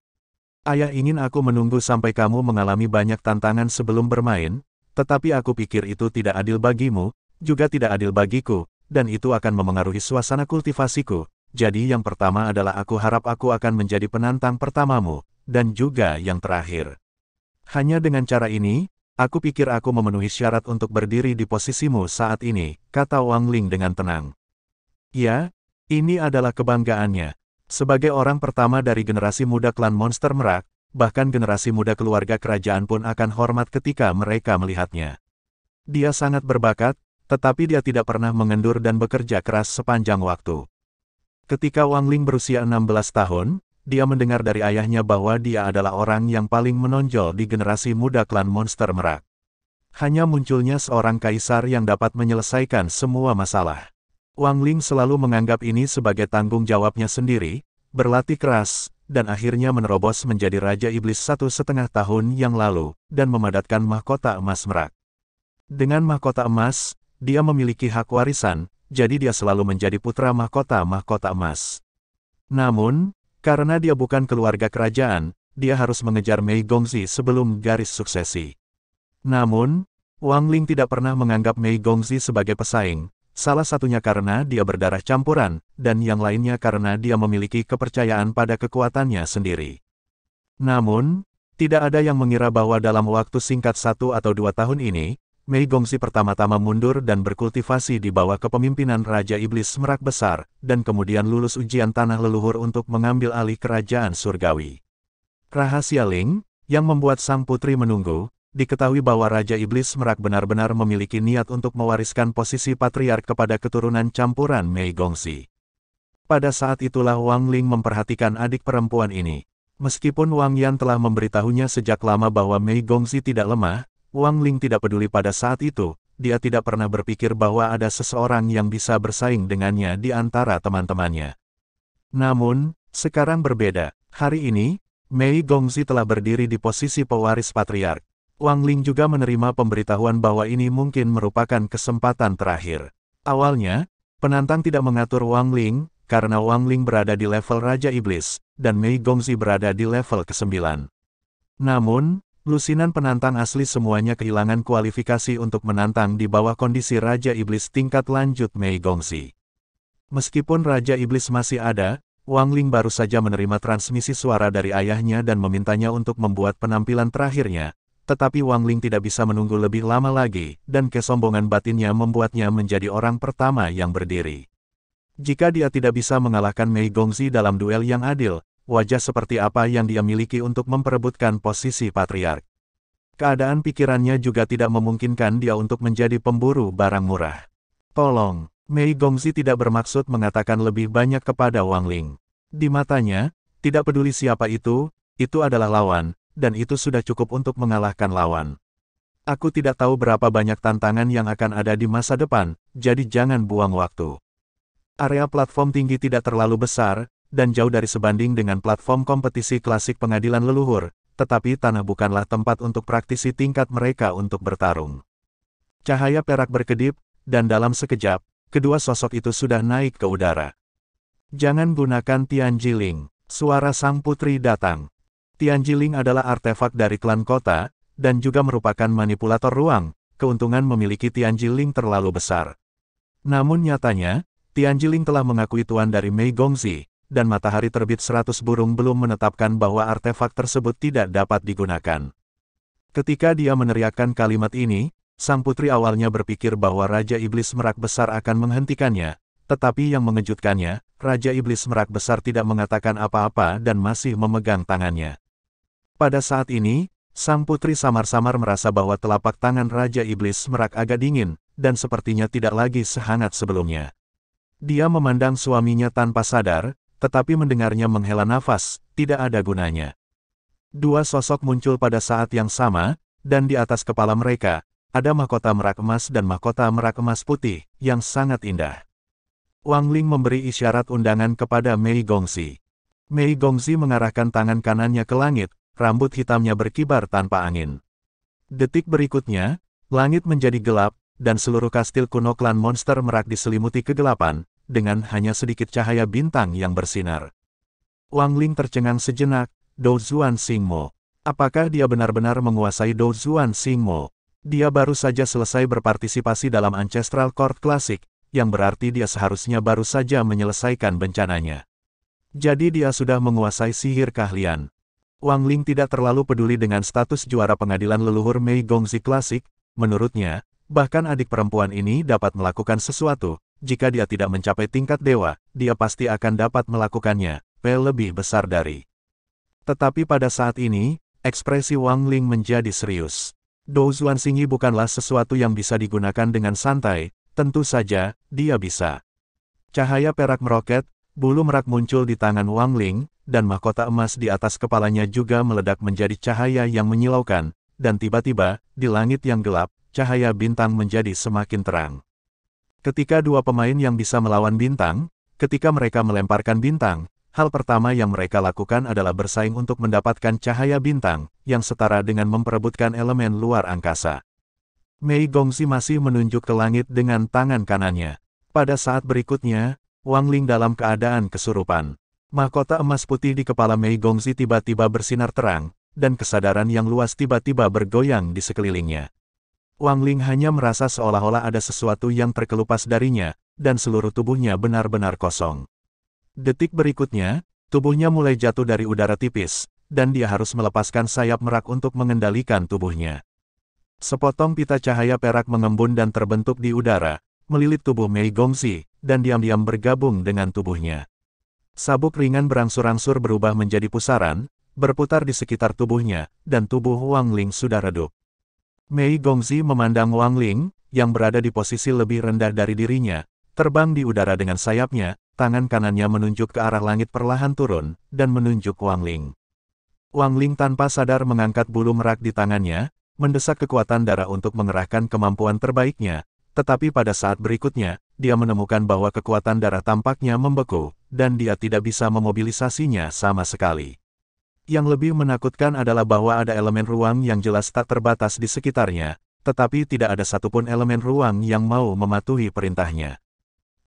"Ayah ingin aku menunggu sampai kamu mengalami banyak tantangan sebelum bermain, tetapi aku pikir itu tidak adil bagimu, juga tidak adil bagiku, dan itu akan memengaruhi suasana kultivasiku. Jadi yang pertama adalah aku harap aku akan menjadi penantang pertamamu, dan juga yang terakhir. Hanya dengan cara ini, aku pikir aku memenuhi syarat untuk berdiri di posisimu saat ini," kata Wang Ling dengan tenang. Ya, ini adalah kebanggaannya. Sebagai orang pertama dari generasi muda klan monster merak, bahkan generasi muda keluarga kerajaan pun akan hormat ketika mereka melihatnya. Dia sangat berbakat, tetapi dia tidak pernah mengendur dan bekerja keras sepanjang waktu. Ketika Wang Ling berusia 16 tahun, dia mendengar dari ayahnya bahwa dia adalah orang yang paling menonjol di generasi muda klan monster merak. Hanya munculnya seorang kaisar yang dapat menyelesaikan semua masalah. Wang Ling selalu menganggap ini sebagai tanggung jawabnya sendiri, berlatih keras, dan akhirnya menerobos menjadi Raja Iblis 1,5 tahun yang lalu, dan memadatkan mahkota emas merak. Dengan mahkota emas, dia memiliki hak warisan, jadi dia selalu menjadi putra mahkota-mahkota emas. Namun, karena dia bukan keluarga kerajaan, dia harus mengejar Mei Gongzi sebelum garis suksesi. Namun, Wang Ling tidak pernah menganggap Mei Gongzi sebagai pesaing, salah satunya karena dia berdarah campuran, dan yang lainnya karena dia memiliki kepercayaan pada kekuatannya sendiri. Namun, tidak ada yang mengira bahwa dalam waktu singkat 1 atau 2 tahun ini, Mei Gongzi pertama-tama mundur dan berkultivasi di bawah kepemimpinan Raja Iblis Merak Besar, dan kemudian lulus ujian tanah leluhur untuk mengambil alih kerajaan surgawi. Rahasia Ling, yang membuat sang putri menunggu, diketahui bahwa Raja Iblis Merak benar-benar memiliki niat untuk mewariskan posisi patriark kepada keturunan campuran Mei Gongzi. Pada saat itulah Wang Ling memperhatikan adik perempuan ini. Meskipun Wang Yan telah memberitahunya sejak lama bahwa Mei Gongzi tidak lemah, Wang Ling tidak peduli pada saat itu. Dia tidak pernah berpikir bahwa ada seseorang yang bisa bersaing dengannya di antara teman-temannya. Namun, sekarang berbeda. Hari ini, Mei Gongzi telah berdiri di posisi pewaris patriark. Wang Ling juga menerima pemberitahuan bahwa ini mungkin merupakan kesempatan terakhir. Awalnya, penantang tidak mengatur Wang Ling, karena Wang Ling berada di level Raja Iblis, dan Mei Gongzi berada di level ke-9. Namun, lusinan penantang asli semuanya kehilangan kualifikasi untuk menantang di bawah kondisi Raja Iblis tingkat lanjut Mei Gongzi. Meskipun Raja Iblis masih ada, Wang Ling baru saja menerima transmisi suara dari ayahnya dan memintanya untuk membuat penampilan terakhirnya, tetapi Wang Ling tidak bisa menunggu lebih lama lagi, dan kesombongan batinnya membuatnya menjadi orang pertama yang berdiri. Jika dia tidak bisa mengalahkan Mei Gongzi dalam duel yang adil, wajah seperti apa yang dia miliki untuk memperebutkan posisi patriark? Keadaan pikirannya juga tidak memungkinkan dia untuk menjadi pemburu barang murah. Tolong, Mei Gongzi tidak bermaksud mengatakan lebih banyak kepada Wang Ling. Di matanya, tidak peduli siapa itu adalah lawan, dan itu sudah cukup untuk mengalahkan lawan. Aku tidak tahu berapa banyak tantangan yang akan ada di masa depan, jadi jangan buang waktu. Area platform tinggi tidak terlalu besar, dan jauh dari sebanding dengan platform kompetisi klasik pengadilan leluhur, tetapi tanah bukanlah tempat untuk praktisi tingkat mereka untuk bertarung. Cahaya perak berkedip, dan dalam sekejap, kedua sosok itu sudah naik ke udara. Jangan gunakan Tianjiling. Suara sang putri datang. Tianjiling adalah artefak dari klan kota, dan juga merupakan manipulator ruang. Keuntungan memiliki Tianjiling terlalu besar. Namun nyatanya, Tianjiling telah mengakui tuan dari Mei Gongzi, dan matahari terbit 100 burung belum menetapkan bahwa artefak tersebut tidak dapat digunakan. Ketika dia meneriakkan kalimat ini, sang putri awalnya berpikir bahwa Raja Iblis Merak Besar akan menghentikannya, tetapi yang mengejutkannya, Raja Iblis Merak Besar tidak mengatakan apa-apa dan masih memegang tangannya. Pada saat ini, sang putri samar-samar merasa bahwa telapak tangan Raja Iblis Merak agak dingin, dan sepertinya tidak lagi sehangat sebelumnya. Dia memandang suaminya tanpa sadar, tetapi mendengarnya menghela nafas, tidak ada gunanya. Dua sosok muncul pada saat yang sama, dan di atas kepala mereka, ada mahkota merak emas dan mahkota merak emas putih, yang sangat indah. Wang Ling memberi isyarat undangan kepada Mei Gongzi. Mei Gongzi mengarahkan tangan kanannya ke langit, rambut hitamnya berkibar tanpa angin. Detik berikutnya, langit menjadi gelap, dan seluruh kastil kuno klan monster merak diselimuti kegelapan, dengan hanya sedikit cahaya bintang yang bersinar. Wang Ling tercengang sejenak. Dou Zuan Xingmo. Apakah dia benar-benar menguasai Dou Zuan Xingmo? Dia baru saja selesai berpartisipasi dalam Ancestral Court Classic, yang berarti dia seharusnya baru saja menyelesaikan bencananya. Jadi dia sudah menguasai sihir keahlian. Wang Ling tidak terlalu peduli dengan status juara pengadilan leluhur Mei Gongzi Classic. Menurutnya, bahkan adik perempuan ini dapat melakukan sesuatu. Jika dia tidak mencapai tingkat dewa, dia pasti akan dapat melakukannya, lebih besar dari. Tetapi pada saat ini, ekspresi Wang Ling menjadi serius. Dou Zuan Xingyi bukanlah sesuatu yang bisa digunakan dengan santai, tentu saja, dia bisa. Cahaya perak meroket, bulu merak muncul di tangan Wang Ling, dan mahkota emas di atas kepalanya juga meledak menjadi cahaya yang menyilaukan, dan tiba-tiba, di langit yang gelap, cahaya bintang menjadi semakin terang. Ketika dua pemain yang bisa melawan bintang, ketika mereka melemparkan bintang, hal pertama yang mereka lakukan adalah bersaing untuk mendapatkan cahaya bintang, yang setara dengan memperebutkan elemen luar angkasa. Mei Gongzi masih menunjuk ke langit dengan tangan kanannya. Pada saat berikutnya, Wang Ling dalam keadaan kesurupan. Mahkota emas putih di kepala Mei Gongzi tiba-tiba bersinar terang, dan kesadaran yang luas tiba-tiba bergoyang di sekelilingnya. Wang Ling hanya merasa seolah-olah ada sesuatu yang terkelupas darinya, dan seluruh tubuhnya benar-benar kosong. Detik berikutnya, tubuhnya mulai jatuh dari udara tipis, dan dia harus melepaskan sayap merak untuk mengendalikan tubuhnya. Sepotong pita cahaya perak mengembun dan terbentuk di udara, melilit tubuh Mei Gongzi, dan diam-diam bergabung dengan tubuhnya. Sabuk ringan berangsur-angsur berubah menjadi pusaran, berputar di sekitar tubuhnya, dan tubuh Wang Ling sudah redup. Mei Gongzi memandang Wang Ling, yang berada di posisi lebih rendah dari dirinya, terbang di udara dengan sayapnya. Tangan kanannya menunjuk ke arah langit perlahan turun, dan menunjuk Wang Ling. Wang Ling tanpa sadar mengangkat bulu merak di tangannya, mendesak kekuatan darah untuk mengerahkan kemampuan terbaiknya, tetapi pada saat berikutnya, dia menemukan bahwa kekuatan darah tampaknya membeku, dan dia tidak bisa memobilisasinya sama sekali. Yang lebih menakutkan adalah bahwa ada elemen ruang yang jelas tak terbatas di sekitarnya, tetapi tidak ada satupun elemen ruang yang mau mematuhi perintahnya.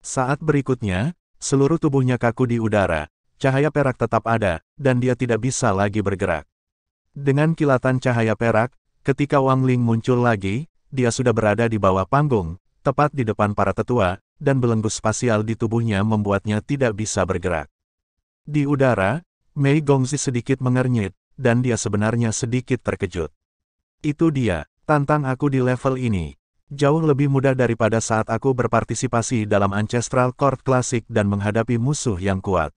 Saat berikutnya, seluruh tubuhnya kaku di udara, cahaya perak tetap ada, dan dia tidak bisa lagi bergerak. Dengan kilatan cahaya perak, ketika Wang Ling muncul lagi, dia sudah berada di bawah panggung, tepat di depan para tetua, dan belenggu spasial di tubuhnya membuatnya tidak bisa bergerak. Di udara, Mei Gongzi sedikit mengernyit, dan dia sebenarnya sedikit terkejut. Itu dia, tantang aku di level ini. Jauh lebih mudah daripada saat aku berpartisipasi dalam Ancestral Court Classic dan menghadapi musuh yang kuat.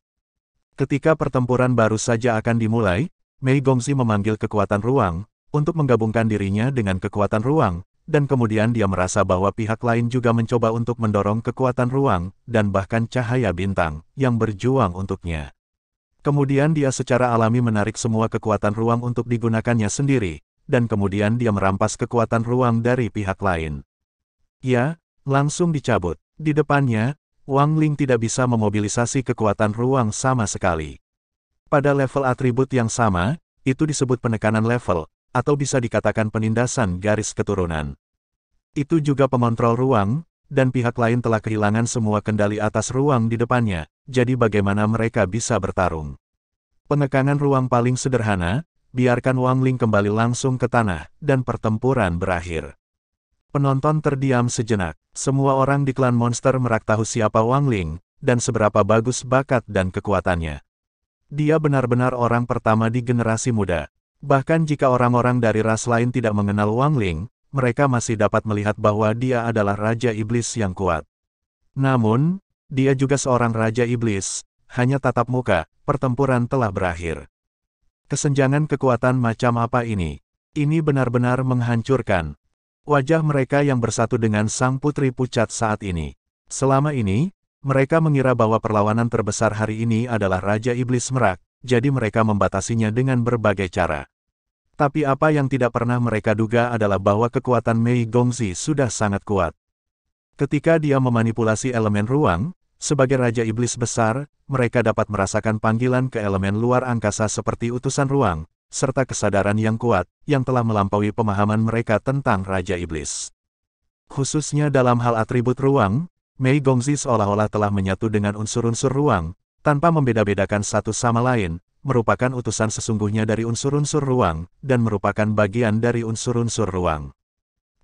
Ketika pertempuran baru saja akan dimulai, Mei Gongzi memanggil kekuatan ruang, untuk menggabungkan dirinya dengan kekuatan ruang, dan kemudian dia merasa bahwa pihak lain juga mencoba untuk mendorong kekuatan ruang, dan bahkan cahaya bintang, yang berjuang untuknya. Kemudian dia secara alami menarik semua kekuatan ruang untuk digunakannya sendiri, dan kemudian dia merampas kekuatan ruang dari pihak lain. Ya, langsung dicabut. Di depannya, Wang Ling tidak bisa memobilisasi kekuatan ruang sama sekali. Pada level atribut yang sama, itu disebut penekanan level, atau bisa dikatakan penindasan garis keturunan. Itu juga pengontrol ruang, dan pihak lain telah kehilangan semua kendali atas ruang di depannya, jadi bagaimana mereka bisa bertarung? Pengekangan ruang paling sederhana, biarkan Wang Ling kembali langsung ke tanah, dan pertempuran berakhir. Penonton terdiam sejenak. Semua orang di klan monster merak tahu siapa Wang Ling, dan seberapa bagus bakat dan kekuatannya. Dia benar-benar orang pertama di generasi muda. Bahkan jika orang-orang dari ras lain tidak mengenal Wang Ling, mereka masih dapat melihat bahwa dia adalah Raja Iblis yang kuat. Namun, dia juga seorang Raja Iblis, hanya tatap muka, pertempuran telah berakhir. Kesenjangan kekuatan macam apa ini? Ini benar-benar menghancurkan. Wajah mereka yang bersatu dengan sang putri pucat saat ini. Selama ini, mereka mengira bahwa perlawanan terbesar hari ini adalah Raja Iblis Merak, jadi mereka membatasinya dengan berbagai cara. Tapi apa yang tidak pernah mereka duga adalah bahwa kekuatan Mei Gongzi sudah sangat kuat. Ketika dia memanipulasi elemen ruang, sebagai Raja Iblis Besar, mereka dapat merasakan panggilan ke elemen luar angkasa seperti utusan ruang, serta kesadaran yang kuat, yang telah melampaui pemahaman mereka tentang Raja Iblis. Khususnya dalam hal atribut ruang, Mei Gongzi seolah-olah telah menyatu dengan unsur-unsur ruang, tanpa membeda-bedakan satu sama lain, merupakan utusan sesungguhnya dari unsur-unsur ruang, dan merupakan bagian dari unsur-unsur ruang.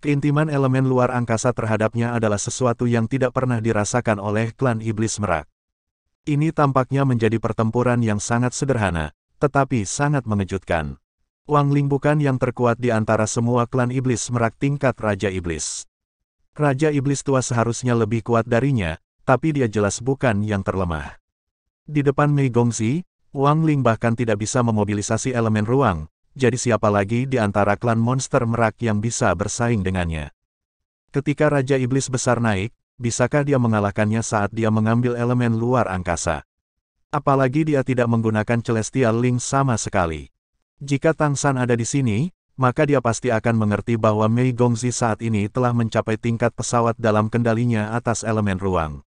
Keintiman elemen luar angkasa terhadapnya adalah sesuatu yang tidak pernah dirasakan oleh klan Iblis Merak. Ini tampaknya menjadi pertempuran yang sangat sederhana, tetapi sangat mengejutkan. Wang Ling bukan yang terkuat di antara semua klan Iblis Merak tingkat Raja Iblis. Raja Iblis tua seharusnya lebih kuat darinya, tapi dia jelas bukan yang terlemah. Di depan Mei Gongzi, Wang Ling bahkan tidak bisa memobilisasi elemen ruang, jadi siapa lagi di antara klan monster Merak yang bisa bersaing dengannya? Ketika Raja Iblis Besar naik, bisakah dia mengalahkannya saat dia mengambil elemen luar angkasa? Apalagi dia tidak menggunakan Celestial Link sama sekali. Jika Tang San ada di sini, maka dia pasti akan mengerti bahwa Mei Gongzi saat ini telah mencapai tingkat pesawat dalam kendalinya atas elemen ruang.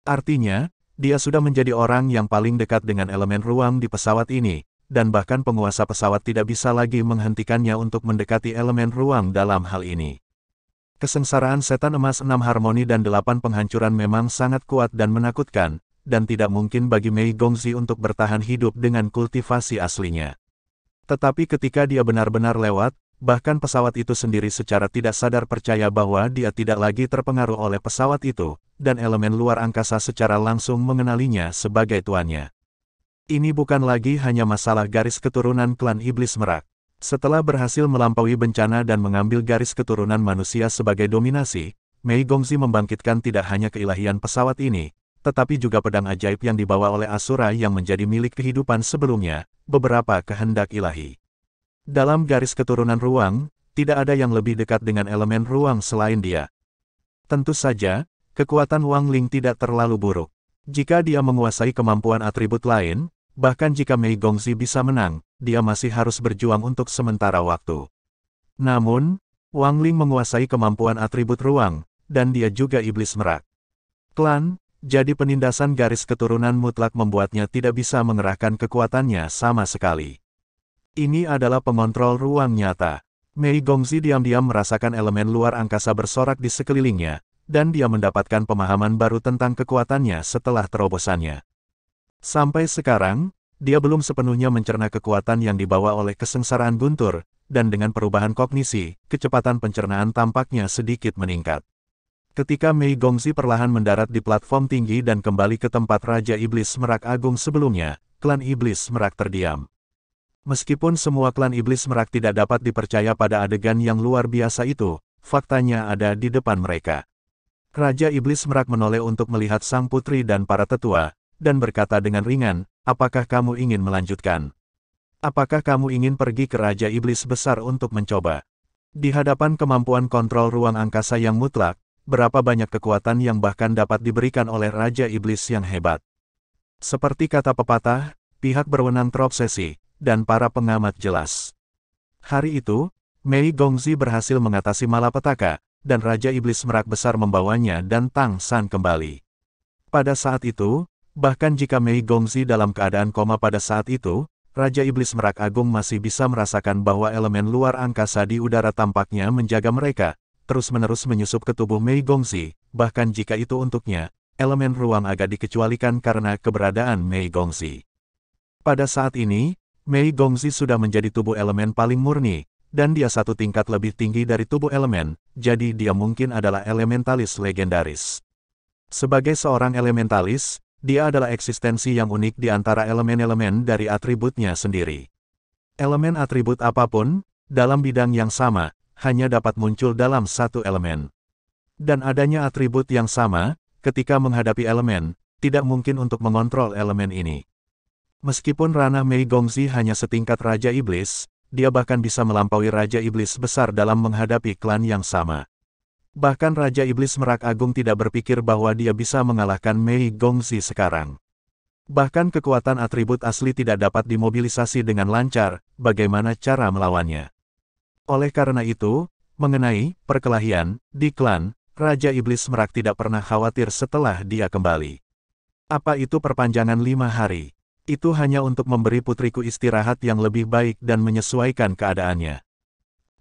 Artinya, dia sudah menjadi orang yang paling dekat dengan elemen ruang di pesawat ini, dan bahkan penguasa pesawat tidak bisa lagi menghentikannya untuk mendekati elemen ruang dalam hal ini. Kesengsaraan setan emas 6 harmoni dan 8 penghancuran memang sangat kuat dan menakutkan, dan tidak mungkin bagi Mei Gongzi untuk bertahan hidup dengan kultivasi aslinya. Tetapi ketika dia benar-benar lewat, bahkan pesawat itu sendiri secara tidak sadar percaya bahwa dia tidak lagi terpengaruh oleh pesawat itu, dan elemen luar angkasa secara langsung mengenalinya sebagai tuannya. Ini bukan lagi hanya masalah garis keturunan klan Iblis Merak. Setelah berhasil melampaui bencana dan mengambil garis keturunan manusia sebagai dominasi, Mei Gongzi membangkitkan tidak hanya keilahian pesawat ini, tetapi juga pedang ajaib yang dibawa oleh Asura yang menjadi milik kehidupan sebelumnya, beberapa kehendak ilahi. Dalam garis keturunan ruang, tidak ada yang lebih dekat dengan elemen ruang selain dia. Tentu saja, kekuatan Wang Ling tidak terlalu buruk. Jika dia menguasai kemampuan atribut lain, bahkan jika Mei Gongzi bisa menang, dia masih harus berjuang untuk sementara waktu. Namun, Wang Ling menguasai kemampuan atribut ruang, dan dia juga Iblis Merak. Klan, jadi penindasan garis keturunan mutlak membuatnya tidak bisa mengerahkan kekuatannya sama sekali. Ini adalah pengontrol ruang nyata. Mei Gongzi diam-diam merasakan elemen luar angkasa bersorak di sekelilingnya, dan dia mendapatkan pemahaman baru tentang kekuatannya setelah terobosannya. Sampai sekarang, dia belum sepenuhnya mencerna kekuatan yang dibawa oleh kesengsaraan guntur, dan dengan perubahan kognisi, kecepatan pencernaan tampaknya sedikit meningkat. Ketika Mei Gongzi perlahan mendarat di platform tinggi dan kembali ke tempat Raja Iblis Merak Agung sebelumnya, klan Iblis Merak terdiam. Meskipun semua klan Iblis Merak tidak dapat dipercaya pada adegan yang luar biasa itu, faktanya ada di depan mereka. Raja Iblis Merak menoleh untuk melihat sang putri dan para tetua, dan berkata dengan ringan, "Apakah kamu ingin melanjutkan? Apakah kamu ingin pergi ke Raja Iblis Besar untuk mencoba?" Di hadapan kemampuan kontrol ruang angkasa yang mutlak, berapa banyak kekuatan yang bahkan dapat diberikan oleh Raja Iblis yang hebat. Seperti kata pepatah, pihak berwenang terobsesi, dan para pengamat jelas. Hari itu, Mei Gongzi berhasil mengatasi malapetaka, dan Raja Iblis Merak Besar membawanya dan Tang San kembali. Pada saat itu, bahkan jika Mei Gongzi dalam keadaan koma pada saat itu, Raja Iblis Merak Agung masih bisa merasakan bahwa elemen luar angkasa di udara tampaknya menjaga mereka, terus-menerus menyusup ke tubuh Mei Gongzi, bahkan jika itu untuknya, elemen ruang agak dikecualikan karena keberadaan Mei Gongzi. Pada saat ini, Mei Gongzi sudah menjadi tubuh elemen paling murni, dan dia satu tingkat lebih tinggi dari tubuh elemen, jadi dia mungkin adalah elementalis legendaris. Sebagai seorang elementalis, dia adalah eksistensi yang unik di antara elemen-elemen dari atributnya sendiri. Elemen atribut apapun, dalam bidang yang sama, hanya dapat muncul dalam satu elemen. Dan adanya atribut yang sama, ketika menghadapi elemen, tidak mungkin untuk mengontrol elemen ini. Meskipun ranah Mei Gongzi hanya setingkat Raja Iblis, dia bahkan bisa melampaui Raja Iblis besar dalam menghadapi klan yang sama. Bahkan Raja Iblis Merak Agung tidak berpikir bahwa dia bisa mengalahkan Mei Gongzi sekarang. Bahkan kekuatan atribut asli tidak dapat dimobilisasi dengan lancar, bagaimana cara melawannya. Oleh karena itu, mengenai perkelahian di klan, Raja Iblis Merak tidak pernah khawatir setelah dia kembali. Apa itu perpanjangan 5 hari? Itu hanya untuk memberi putriku istirahat yang lebih baik dan menyesuaikan keadaannya.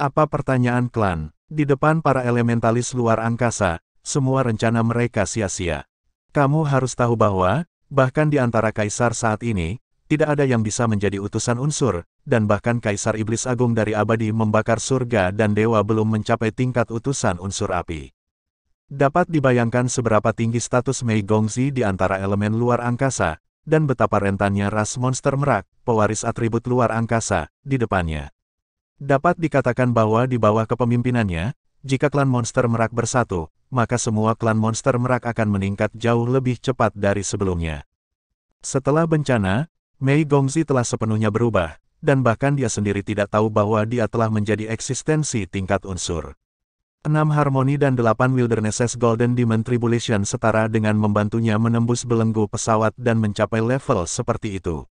Apa pertanyaan klan? Di depan para elementalis luar angkasa, semua rencana mereka sia-sia. Kamu harus tahu bahwa, bahkan di antara kaisar saat ini, tidak ada yang bisa menjadi utusan unsur, dan bahkan Kaisar Iblis Agung dari abadi membakar surga dan dewa belum mencapai tingkat utusan unsur api. Dapat dibayangkan seberapa tinggi status Mei Gongzi di antara elemen luar angkasa, dan betapa rentannya ras monster merak, pewaris atribut luar angkasa, di depannya. Dapat dikatakan bahwa di bawah kepemimpinannya, jika klan monster merak bersatu, maka semua klan monster merak akan meningkat jauh lebih cepat dari sebelumnya. Setelah bencana, Mei Gongzi telah sepenuhnya berubah, dan bahkan dia sendiri tidak tahu bahwa dia telah menjadi eksistensi tingkat unsur. 6 Harmoni dan 8 Wildernesses Golden Demon Tribulation setara dengan membantunya menembus belenggu pesawat dan mencapai level seperti itu.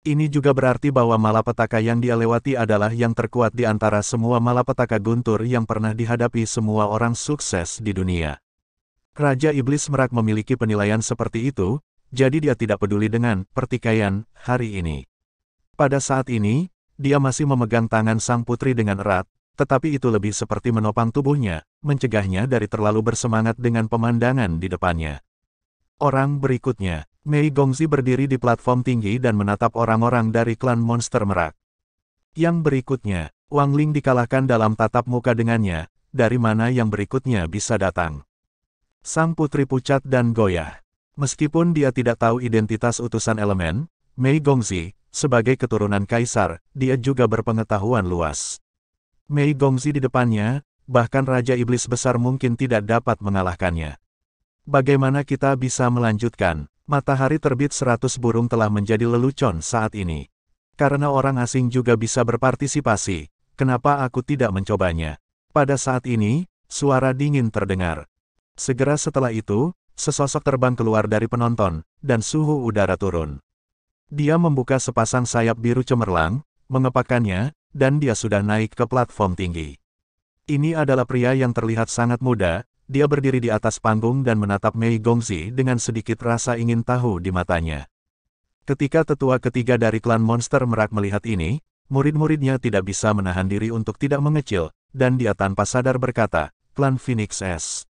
Ini juga berarti bahwa malapetaka yang dia lewati adalah yang terkuat di antara semua malapetaka guntur yang pernah dihadapi semua orang sukses di dunia. Raja Iblis Merak memiliki penilaian seperti itu, jadi dia tidak peduli dengan pertikaian hari ini. Pada saat ini, dia masih memegang tangan sang putri dengan erat, tetapi itu lebih seperti menopang tubuhnya, mencegahnya dari terlalu bersemangat dengan pemandangan di depannya. Orang berikutnya, Mei Gongzi berdiri di platform tinggi dan menatap orang-orang dari klan monster merak. Yang berikutnya, Wang Ling dikalahkan dalam tatap muka dengannya, dari mana yang berikutnya bisa datang. Sang putri pucat dan goyah. Meskipun dia tidak tahu identitas utusan elemen, Mei Gongzi, sebagai keturunan kaisar, dia juga berpengetahuan luas. Mei Gongzi di depannya, bahkan Raja Iblis Besar mungkin tidak dapat mengalahkannya. Bagaimana kita bisa melanjutkan? Matahari terbit 100 burung telah menjadi lelucon saat ini. Karena orang asing juga bisa berpartisipasi, kenapa aku tidak mencobanya? Pada saat ini, suara dingin terdengar. Segera setelah itu, sesosok terbang keluar dari penonton, dan suhu udara turun. Dia membuka sepasang sayap biru cemerlang, mengepakkannya, dan dia sudah naik ke platform tinggi. Ini adalah pria yang terlihat sangat muda, dia berdiri di atas panggung dan menatap Mei Gongzi dengan sedikit rasa ingin tahu di matanya. Ketika tetua ketiga dari klan monster merak melihat ini, murid-muridnya tidak bisa menahan diri untuk tidak mengecil, dan dia tanpa sadar berkata, klan Phoenix S.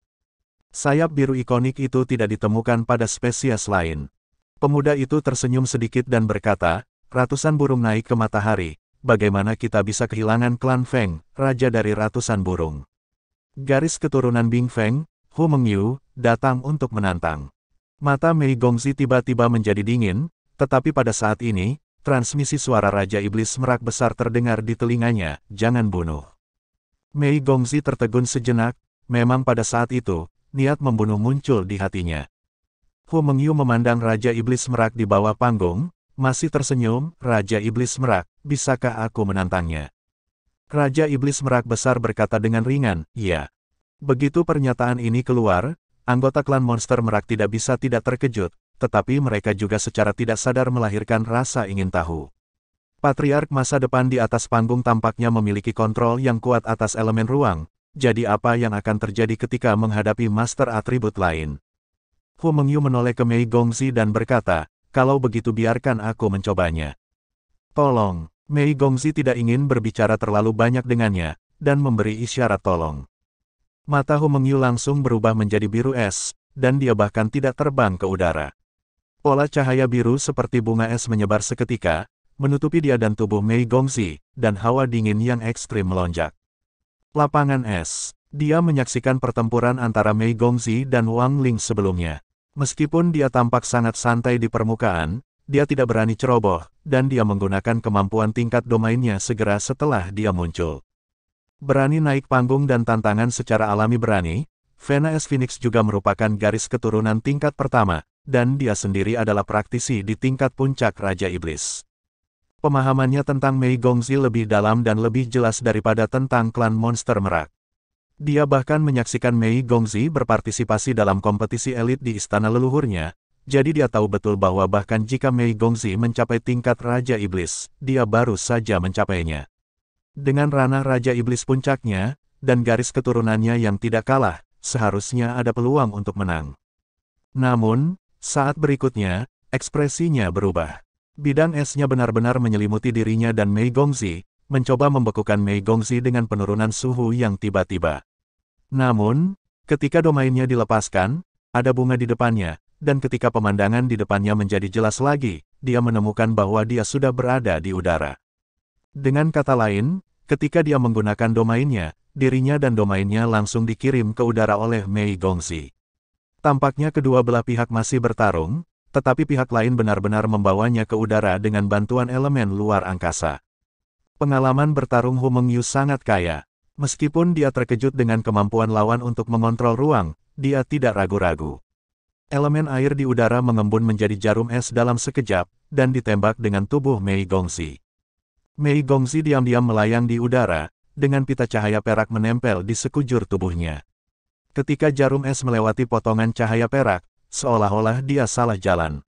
Sayap biru ikonik itu tidak ditemukan pada spesies lain. Pemuda itu tersenyum sedikit dan berkata, ratusan burung naik ke matahari, bagaimana kita bisa kehilangan klan Feng, raja dari ratusan burung? Garis keturunan Bing Feng, Hu Mengyu, datang untuk menantang. Mata Mei Gongzi tiba-tiba menjadi dingin, tetapi pada saat ini, transmisi suara Raja Iblis Merak besar terdengar di telinganya, jangan bunuh. Mei Gongzi tertegun sejenak, memang pada saat itu, niat membunuh muncul di hatinya. Hu Mengyu memandang Raja Iblis Merak di bawah panggung, masih tersenyum, Raja Iblis Merak, bisakah aku menantangnya? Raja Iblis Merak besar berkata dengan ringan, iya. Begitu pernyataan ini keluar, anggota klan monster merak tidak bisa tidak terkejut, tetapi mereka juga secara tidak sadar melahirkan rasa ingin tahu. Patriark masa depan di atas panggung tampaknya memiliki kontrol yang kuat atas elemen ruang, jadi apa yang akan terjadi ketika menghadapi master atribut lain? Hu Mengyu menoleh ke Mei Gongzi dan berkata, kalau begitu biarkan aku mencobanya. Tolong. Mei Gongzi tidak ingin berbicara terlalu banyak dengannya, dan memberi isyarat tolong. Mata Hu Mengyu langsung berubah menjadi biru es, dan dia bahkan tidak terbang ke udara. Pola cahaya biru seperti bunga es menyebar seketika, menutupi dia dan tubuh Mei Gongzi, dan hawa dingin yang ekstrim melonjak. Lapangan es. Dia menyaksikan pertempuran antara Mei Gongzi dan Wang Ling sebelumnya. Meskipun dia tampak sangat santai di permukaan, dia tidak berani ceroboh, dan dia menggunakan kemampuan tingkat domainnya segera setelah dia muncul. Berani naik panggung dan tantangan secara alami berani, Vena S. Phoenix juga merupakan garis keturunan tingkat pertama, dan dia sendiri adalah praktisi di tingkat puncak Raja Iblis. Pemahamannya tentang Mei Gongzi lebih dalam dan lebih jelas daripada tentang klan monster merak. Dia bahkan menyaksikan Mei Gongzi berpartisipasi dalam kompetisi elit di istana leluhurnya, jadi dia tahu betul bahwa bahkan jika Mei Gongzi mencapai tingkat Raja Iblis, dia baru saja mencapainya. Dengan ranah Raja Iblis puncaknya, dan garis keturunannya yang tidak kalah, seharusnya ada peluang untuk menang. Namun, saat berikutnya, ekspresinya berubah. Bidang esnya benar-benar menyelimuti dirinya dan Mei Gongzi, mencoba membekukan Mei Gongzi dengan penurunan suhu yang tiba-tiba. Namun, ketika domainnya dilepaskan, ada bunga di depannya, dan ketika pemandangan di depannya menjadi jelas lagi, dia menemukan bahwa dia sudah berada di udara. Dengan kata lain, ketika dia menggunakan domainnya, dirinya dan domainnya langsung dikirim ke udara oleh Mei Gongzi. Tampaknya kedua belah pihak masih bertarung, tetapi pihak lain benar-benar membawanya ke udara dengan bantuan elemen luar angkasa. Pengalaman bertarung Hu Mengyu sangat kaya. Meskipun dia terkejut dengan kemampuan lawan untuk mengontrol ruang, dia tidak ragu-ragu. Elemen air di udara mengembun menjadi jarum es dalam sekejap, dan ditembak dengan tubuh Mei Gongzi. Mei Gongzi diam-diam melayang di udara, dengan pita cahaya perak menempel di sekujur tubuhnya. Ketika jarum es melewati potongan cahaya perak, seolah-olah dia salah jalan.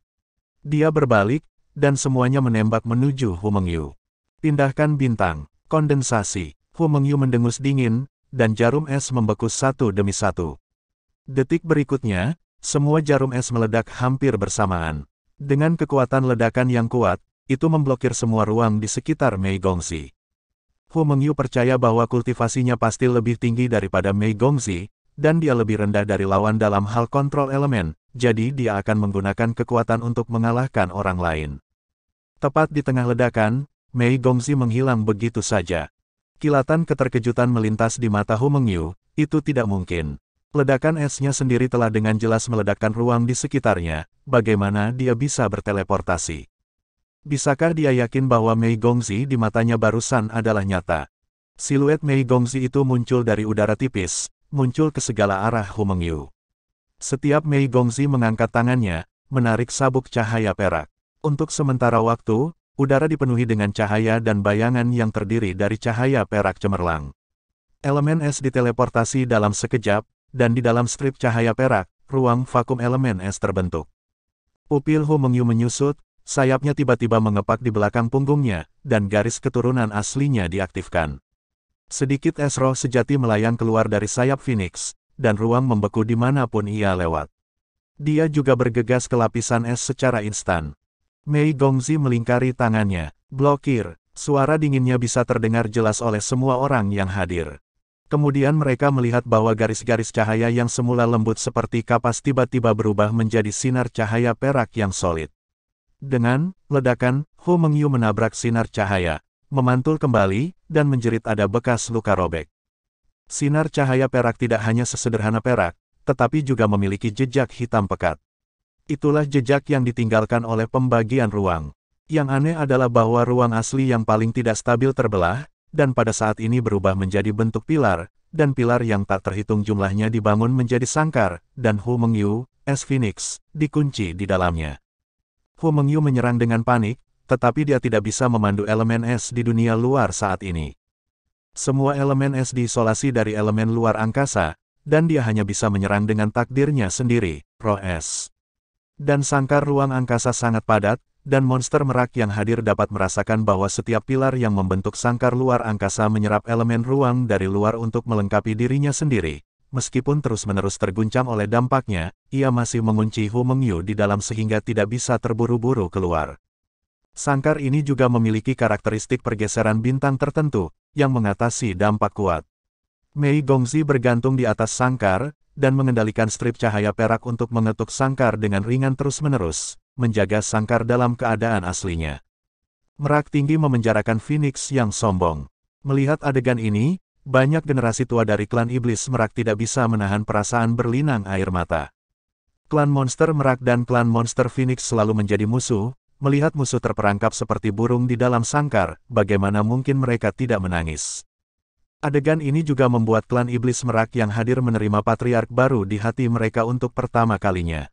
Dia berbalik, dan semuanya menembak menuju Hu Mengyu. Pindahkan bintang, kondensasi. Hu Mengyu mendengus dingin, dan jarum es membeku satu demi satu. Detik berikutnya, semua jarum es meledak hampir bersamaan. Dengan kekuatan ledakan yang kuat, itu memblokir semua ruang di sekitar Mei Gongzi. Hu Mengyu percaya bahwa kultivasinya pasti lebih tinggi daripada Mei Gongzi, dan dia lebih rendah dari lawan dalam hal kontrol elemen, jadi dia akan menggunakan kekuatan untuk mengalahkan orang lain. Tepat di tengah ledakan, Mei Gongzi menghilang begitu saja. Kilatan keterkejutan melintas di mata Hu Mengyu, itu tidak mungkin. Ledakan esnya sendiri telah dengan jelas meledakkan ruang di sekitarnya, bagaimana dia bisa berteleportasi? Bisakah dia yakin bahwa Mei Gongzi di matanya barusan adalah nyata? Siluet Mei Gongzi itu muncul dari udara tipis, muncul ke segala arah Hu Mengyu. Setiap Mei Gongzi mengangkat tangannya, menarik sabuk cahaya perak. Untuk sementara waktu, udara dipenuhi dengan cahaya dan bayangan yang terdiri dari cahaya perak cemerlang. Elemen es diteleportasi dalam sekejap, dan di dalam strip cahaya perak, ruang vakum elemen es terbentuk. Pupil Hu Mengyu menyusut, sayapnya tiba-tiba mengepak di belakang punggungnya, dan garis keturunan aslinya diaktifkan. Sedikit es roh sejati melayang keluar dari sayap Phoenix, dan ruang membeku dimanapun ia lewat. Dia juga bergegas ke lapisan es secara instan. Mei Gongzi melingkari tangannya. Blokir. Suara dinginnya bisa terdengar jelas oleh semua orang yang hadir. Kemudian mereka melihat bahwa garis-garis cahaya yang semula lembut seperti kapas tiba-tiba berubah menjadi sinar cahaya perak yang solid. Dengan ledakan, Hu Mengyu menabrak sinar cahaya, memantul kembali, dan menjerit ada bekas luka robek. Sinar cahaya perak tidak hanya sesederhana perak, tetapi juga memiliki jejak hitam pekat. Itulah jejak yang ditinggalkan oleh pembagian ruang. Yang aneh adalah bahwa ruang asli yang paling tidak stabil terbelah, dan pada saat ini berubah menjadi bentuk pilar, dan pilar yang tak terhitung jumlahnya dibangun menjadi sangkar, dan Hu Mengyu, es Phoenix, dikunci di dalamnya. Hu Mengyu menyerang dengan panik, tetapi dia tidak bisa memandu elemen es di dunia luar saat ini. Semua elemen es diisolasi dari elemen luar angkasa, dan dia hanya bisa menyerang dengan takdirnya sendiri, roh es. Dan sangkar ruang angkasa sangat padat, dan monster merak yang hadir dapat merasakan bahwa setiap pilar yang membentuk sangkar luar angkasa menyerap elemen ruang dari luar untuk melengkapi dirinya sendiri. Meskipun terus-menerus terguncang oleh dampaknya, ia masih mengunci Hu Mengyu di dalam sehingga tidak bisa terburu-buru keluar. Sangkar ini juga memiliki karakteristik pergeseran bintang tertentu, yang mengatasi dampak kuat. Mei Gongzi bergantung di atas sangkar, dan mengendalikan strip cahaya perak untuk mengetuk sangkar dengan ringan terus-menerus, menjaga sangkar dalam keadaan aslinya. Merak tinggi memenjarakan Phoenix yang sombong. Melihat adegan ini, banyak generasi tua dari klan iblis Merak tidak bisa menahan perasaan berlinang air mata. Klan monster Merak dan klan monster Phoenix selalu menjadi musuh. Melihat musuh terperangkap seperti burung di dalam sangkar, bagaimana mungkin mereka tidak menangis? Adegan ini juga membuat klan iblis Merak yang hadir menerima patriark baru di hati mereka untuk pertama kalinya.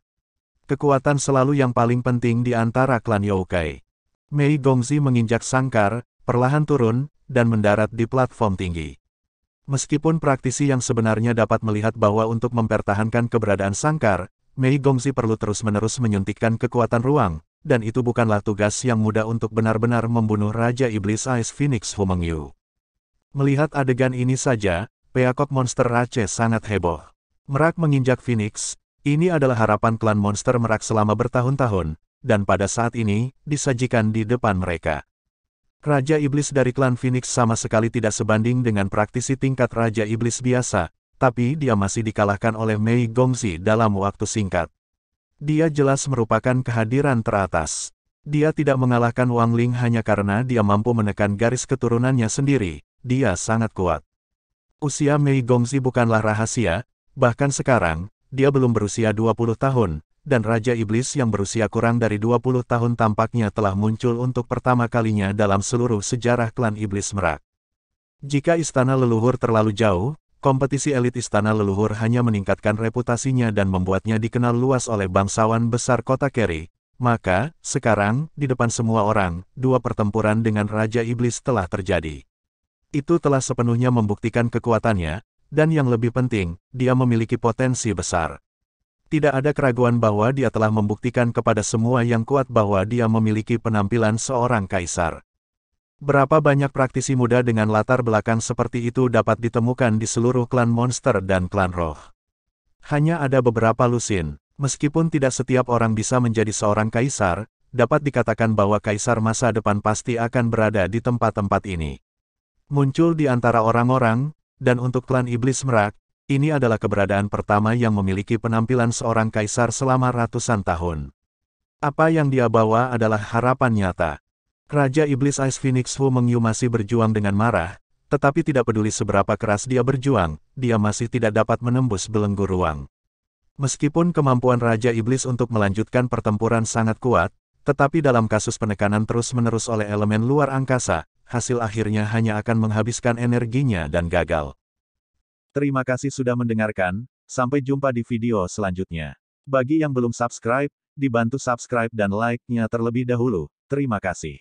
Kekuatan selalu yang paling penting di antara klan Youkai. Mei Gongzi menginjak sangkar, perlahan turun, dan mendarat di platform tinggi. Meskipun praktisi yang sebenarnya dapat melihat bahwa untuk mempertahankan keberadaan sangkar, Mei Gongzi perlu terus-menerus menyuntikkan kekuatan ruang, dan itu bukanlah tugas yang mudah untuk benar-benar membunuh Raja Iblis Ice Phoenix Hu Mengyu. Melihat adegan ini saja, peakok monster Rache sangat heboh. Merak menginjak Phoenix, ini adalah harapan klan monster Merak selama bertahun-tahun, dan pada saat ini, disajikan di depan mereka. Raja Iblis dari klan Phoenix sama sekali tidak sebanding dengan praktisi tingkat Raja Iblis biasa, tapi dia masih dikalahkan oleh Mei Gongzi dalam waktu singkat. Dia jelas merupakan kehadiran teratas. Dia tidak mengalahkan Wang Ling hanya karena dia mampu menekan garis keturunannya sendiri, dia sangat kuat. Usia Mei Gongzi bukanlah rahasia, bahkan sekarang, dia belum berusia 20 tahun, dan Raja Iblis yang berusia kurang dari 20 tahun tampaknya telah muncul untuk pertama kalinya dalam seluruh sejarah klan Iblis Merak. Jika istana leluhur terlalu jauh, kompetisi elit istana leluhur hanya meningkatkan reputasinya dan membuatnya dikenal luas oleh bangsawan besar kota Keri, maka, sekarang, di depan semua orang, dua pertempuran dengan Raja Iblis telah terjadi. Itu telah sepenuhnya membuktikan kekuatannya, dan yang lebih penting, dia memiliki potensi besar. Tidak ada keraguan bahwa dia telah membuktikan kepada semua yang kuat bahwa dia memiliki penampilan seorang kaisar. Berapa banyak praktisi muda dengan latar belakang seperti itu dapat ditemukan di seluruh klan monster dan klan roh. Hanya ada beberapa lusin, meskipun tidak setiap orang bisa menjadi seorang kaisar, dapat dikatakan bahwa kaisar masa depan pasti akan berada di tempat-tempat ini. Muncul di antara orang-orang, dan untuk klan Iblis Merak, ini adalah keberadaan pertama yang memiliki penampilan seorang kaisar selama ratusan tahun. Apa yang dia bawa adalah harapan nyata. Raja Iblis Ice Phoenix Hu Mengyu masih berjuang dengan marah, tetapi tidak peduli seberapa keras dia berjuang, dia masih tidak dapat menembus belenggu ruang. Meskipun kemampuan Raja Iblis untuk melanjutkan pertempuran sangat kuat, tetapi dalam kasus penekanan terus-menerus oleh elemen luar angkasa, hasil akhirnya hanya akan menghabiskan energinya dan gagal. Terima kasih sudah mendengarkan, sampai jumpa di video selanjutnya. Bagi yang belum subscribe, dibantu subscribe dan like-nya terlebih dahulu. Terima kasih.